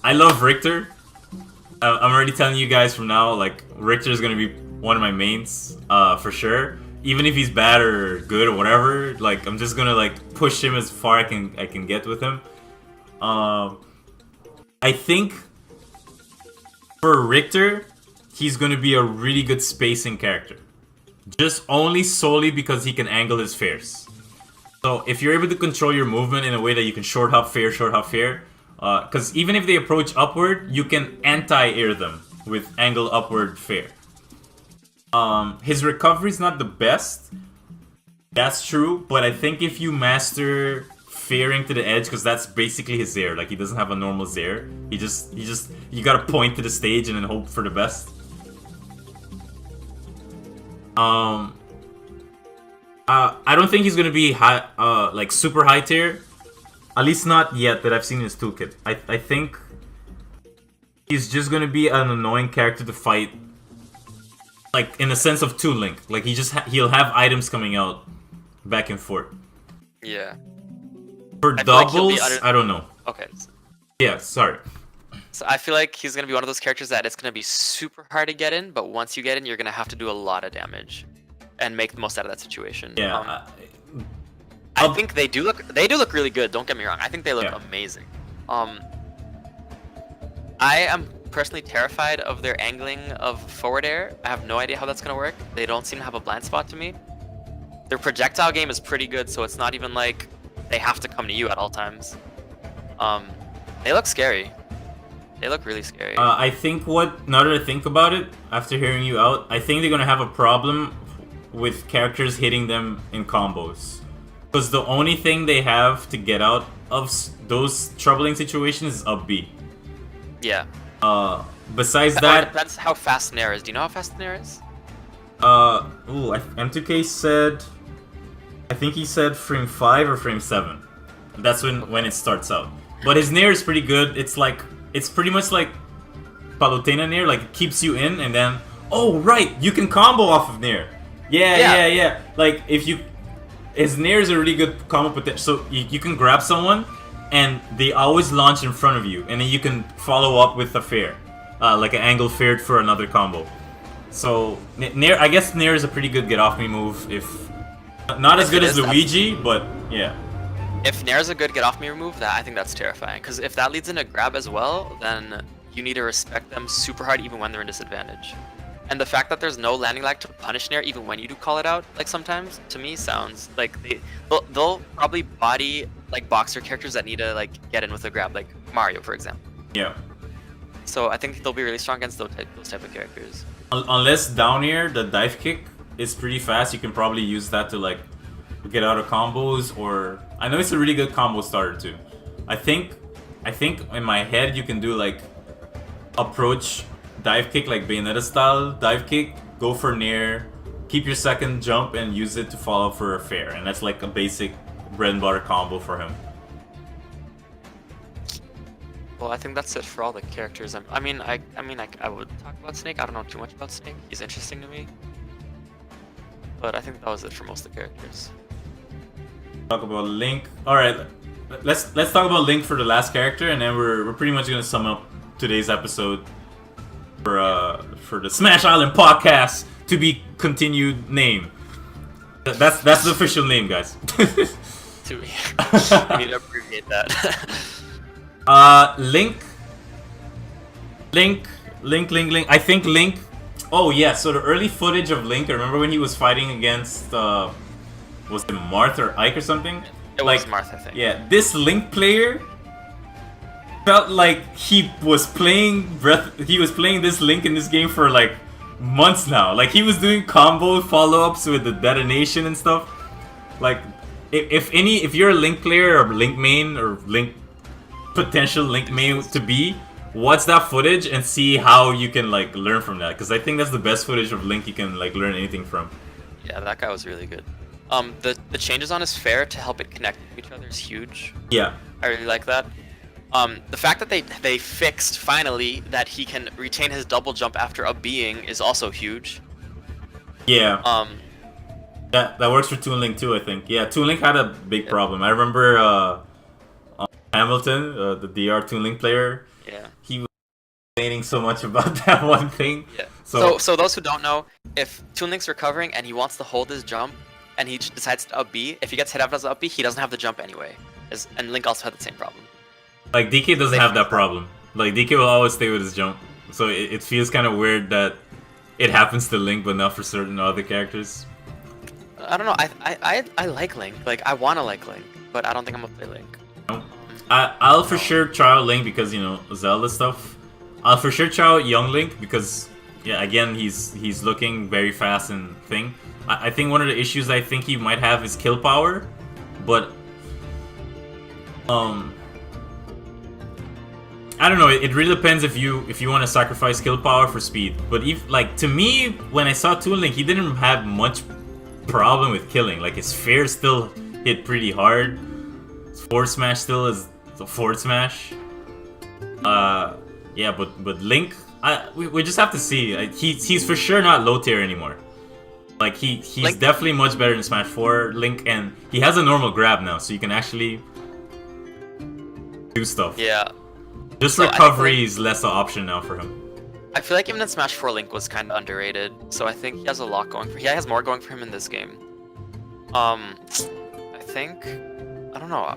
I love Richter. I'm already telling you guys from now, like Richter is gonna be one of my mains, for sure. Even if he's bad or good or whatever, like I'm just gonna like push him as far I can get with him. I think for Richter, he's gonna be a really good spacing character. Just only solely because he can angle his fares. So if you're able to control your movement in a way that you can short hop fair, because even if they approach upward, you can anti-air them with angle upward fair. His recovery's not the best. That's true, but I think if you master fairing to the edge, because that's basically his air. Like he doesn't have a normal air. You gotta point to the stage and then hope for the best. I don't think he's gonna be high, like super high tier. At least not yet that I've seen in his toolkit. I think he's just gonna be an annoying character to fight. Like in the sense of Toon Link. Like he'll have items coming out back and forth. Yeah. For doubles, I don't know. Okay. Yeah, sorry. So I feel like he's gonna be one of those characters that it's gonna be super hard to get in, but once you get in, you're gonna have to do a lot of damage and make the most out of that situation. Yeah. I think they do look really good. Don't get me wrong. I think they look amazing. I am personally terrified of their angling of forward air. I have no idea how that's gonna work. They don't seem to have a blind spot to me. Their projectile game is pretty good, so it's not even like they have to come to you at all times. They look scary. They look really scary. I think now that I think about it, after hearing you out, I think they're gonna have a problem with characters hitting them in combos. Because the only thing they have to get out of those troubling situations is up B. Yeah. Besides that... It depends how fast Nair is. Do you know how fast Nair is? M2K said... I think he said frame 5 or frame 7. That's when it starts out. But his Nair is pretty good. It's pretty much like Palutena Nair, like it keeps you in and then... Oh, right! You can combo off of Nair! Yeah. Like, if you... His Nair is a really good combo potential. So you can grab someone and they always launch in front of you. And then you can follow up with a fair. Like an angle fair for another combo. So, Nair, I guess Nair is a pretty good get-off-me move if... Not as good as Luigi, but yeah. If Nair's a good get-off-me move, I think that's terrifying. Because if that leads into grab as well, then you need to respect them super hard even when they're in disadvantage. And the fact that there's no landing lag to punish Nair even when you do call it out, like sometimes, to me sounds like they'll probably body like boxer characters that need to like get in with a grab, like Mario, for example. Yeah. So I think they'll be really strong against those type of characters. Unless down air, the dive kick is pretty fast, you can probably use that to like get out of combos, or I know it's a really good combo starter too. I think in my head you can do like approach dive kick, like Bayonetta style dive kick, go for Nair, keep your second jump and use it to follow for a fair, and that's like a basic bread and butter combo for him. Well, I think that's it for all the characters. I mean, I would talk about Snake. I don't know too much about Snake. He's interesting to me, but I think that was it for most of the characters. Talk about Link. All right, let's talk about Link for the last character, and then we're pretty much gonna sum up today's episode for the Smash Island podcast, to be continued name. That's the official name, guys. To me, I need to abbreviate that. Link. I think Link. Oh yeah, so the early footage of Link. I remember when he was fighting against was it Marth or Ike or something? It was Marth, I think. Yeah, this Link player felt like he was playing this Link in this game for like months now. Like he was doing combo follow-ups with the detonation and stuff. Like if you're a Link player or Link main or potential Link main to be, watch that footage and see how you can like learn from that, because I think that's the best footage of Link you can like learn anything from. Yeah, that guy was really good. The changes on his fair to help it connect to each other is huge. Yeah, I really like that. The fact that they fixed finally that he can retain his double jump after up being is also huge. Yeah. Um, That works for Toon Link too, I think. Yeah, Toon Link had a big problem. I remember Hamilton, the DR Toon Link player. yeah. He was complaining so much about that one thing. Yeah. So, So those who don't know, if Toon Link's recovering and he wants to hold his jump, and he decides to up B, if he gets hit out as up B, he doesn't have the jump anyway. And Link also had the same problem. like DK doesn't have that problem. Like DK will always stay with his jump. So it feels kind of weird that it happens to Link, but not for certain other characters. I don't know. I like Link. Like I wanna like Link, but I don't think I'm gonna play Link. I'll for sure try out Link because, you know, Zelda stuff. I'll for sure try out Young Link because, yeah, again, he's looking very fast and thing. I think one of the issues I think he might have is kill power, but I don't know. It really depends if you want to sacrifice kill power for speed. But if, like, to me, when I saw Toon Link, he didn't have much problem with killing. Like, his fair still hit pretty hard. His forward smash still is a forward smash. Yeah, but Link, we just have to see. He's for sure not low tier anymore. Like he's Link, definitely much better in Smash 4, Link, and he has a normal grab now, so you can actually do stuff. yeah. Just So recovery is less an option now for him. I feel like even in Smash 4, Link was kind of underrated. So I think he has a lot going for. He has more going for him in this game. I think, I don't know.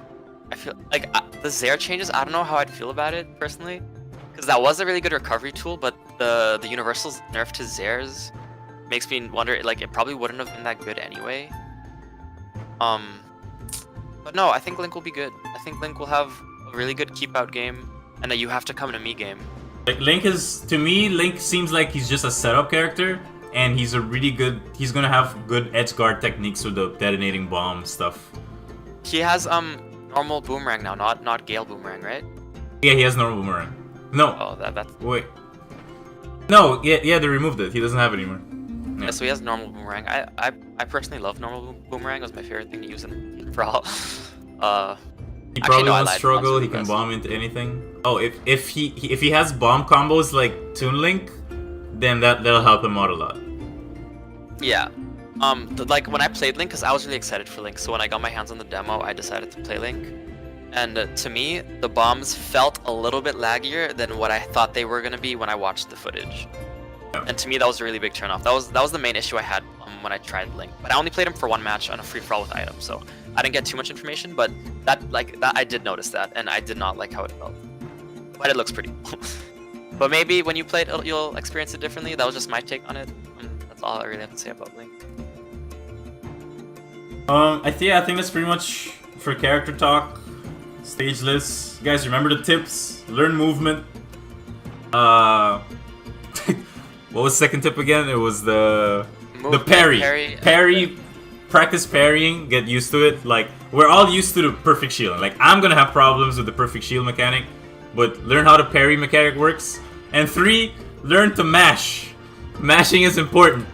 I feel like the Zair changes. I don't know how I'd feel about it personally, because that was a really good recovery tool. But the Universal's nerf to Zairs makes me wonder. Like it probably wouldn't have been that good anyway. But no, I think Link will be good. I think Link will have a really good keep out game, and that you have to come to me game. Like Link is, to me, Link seems like he's just a setup character, and he's a really good. He's gonna have good edge guard techniques with the detonating bomb stuff. He has normal boomerang now, not Gale boomerang, right? Yeah, he has normal boomerang. No. Oh, that's Wait. No, yeah, they removed it. He doesn't have it anymore. yeah. So he has normal boomerang. I personally love normal boomerang. It was my favorite thing to use in Brawl. He Actually, probably no, I won't lied. struggle. Monster He can Best. bomb into anything. Oh, if he has bomb combos like Toon Link, then that'll help him out a lot. Yeah. Like when I played Link, because I was really excited for Link. So when I got my hands on the demo, I decided to play Link. And to me, the bombs felt a little bit laggier than what I thought they were gonna be when I watched the footage. Yeah. And to me, that was a really big turnoff. That was the main issue I had when I tried Link. But I only played him for one match on a free for all with items, so I didn't get too much information. But that I did notice that, and I did not like how it felt. But it looks pretty cool. But maybe when you play it, you'll experience it differently. That was just my take on it. And that's all I really have to say about Link. I think that's pretty much for character talk, stage lists. Guys, remember the tips. Learn movement. What was the second tip again? It was the parry. Parry. Practice parrying. Get used to it. Like we're all used to the perfect shield. Like I'm gonna have problems with the perfect shield mechanic, but learn how the parry mechanic works. And 3, learn to mash. Mashing is important.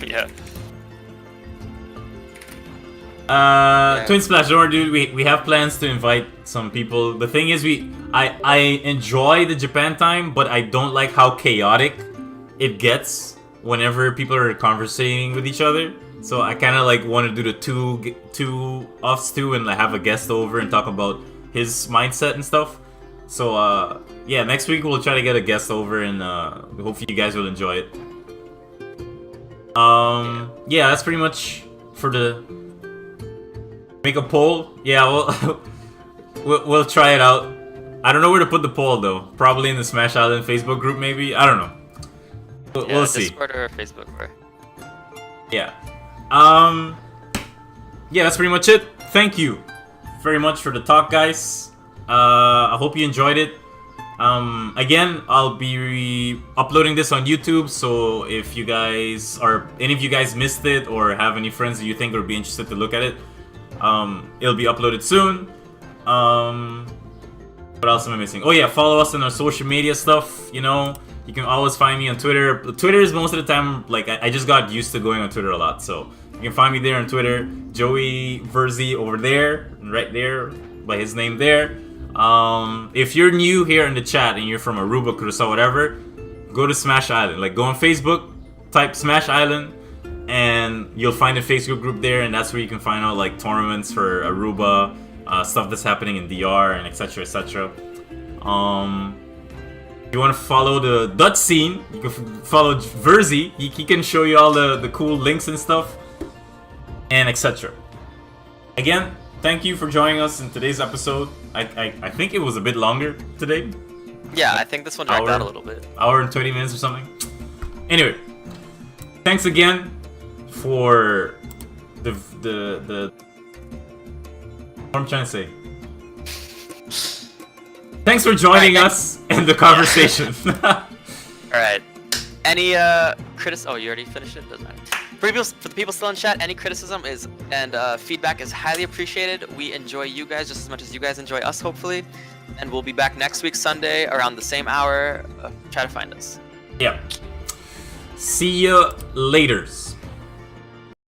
Yeah. Twin Splash, don't worry, dude. We have plans to invite some people. The thing is, I enjoy the Japan time, but I don't like how chaotic it gets whenever people are conversating with each other. So I kind of like want to do the two offs too, and like have a guest over and talk about his mindset and stuff. So yeah, next week we'll try to get a guest over, and hopefully you guys will enjoy it. Yeah, that's pretty much for the. Make a poll? Yeah, we'll try it out. I don't know where to put the poll though. Probably in the Smash Island Facebook group, maybe. I don't know. We'll see. Discord or Facebook or. Yeah. Yeah, that's pretty much it. Thank you very much for the talk, guys. I hope you enjoyed it. Again, I'll be uploading this on YouTube, so if you guys or any of you guys missed it or have any friends that you think would be interested to look at it, it'll be uploaded soon. What else am I missing? Oh yeah, follow us on our social media stuff. You know, you can always find me on Twitter. Twitter is most of the time, like, I just got used to going on Twitter a lot, so you can find me there on Twitter. Joey Virzi over there, right there, by his name there. If you're new here in the chat and you're from Aruba, Curacao, whatever, go to Smash Island. Like, go on Facebook, type Smash Island, and you'll find a Facebook group there, and that's where you can find out like tournaments for Aruba, stuff that's happening in DR, and etc. etc. If you want to follow the Dutch scene, you can follow Virzi. He can show you all the cool links and stuff, and etc. Again, thank you for joining us in today's episode. I think it was a bit longer today. Yeah, I think this one dragged out a little bit. Hour and 20 minutes or something. Anyway, thanks again for the what I'm trying to say. Thanks for joining us in the conversation. Alright. Any criticism? Oh, you already finished it? Doesn't matter. For the people still in chat, any criticism and feedback is highly appreciated. We enjoy you guys just as much as you guys enjoy us, hopefully. And we'll be back next week, Sunday, around the same hour. Try to find us. Yeah. See ya laters.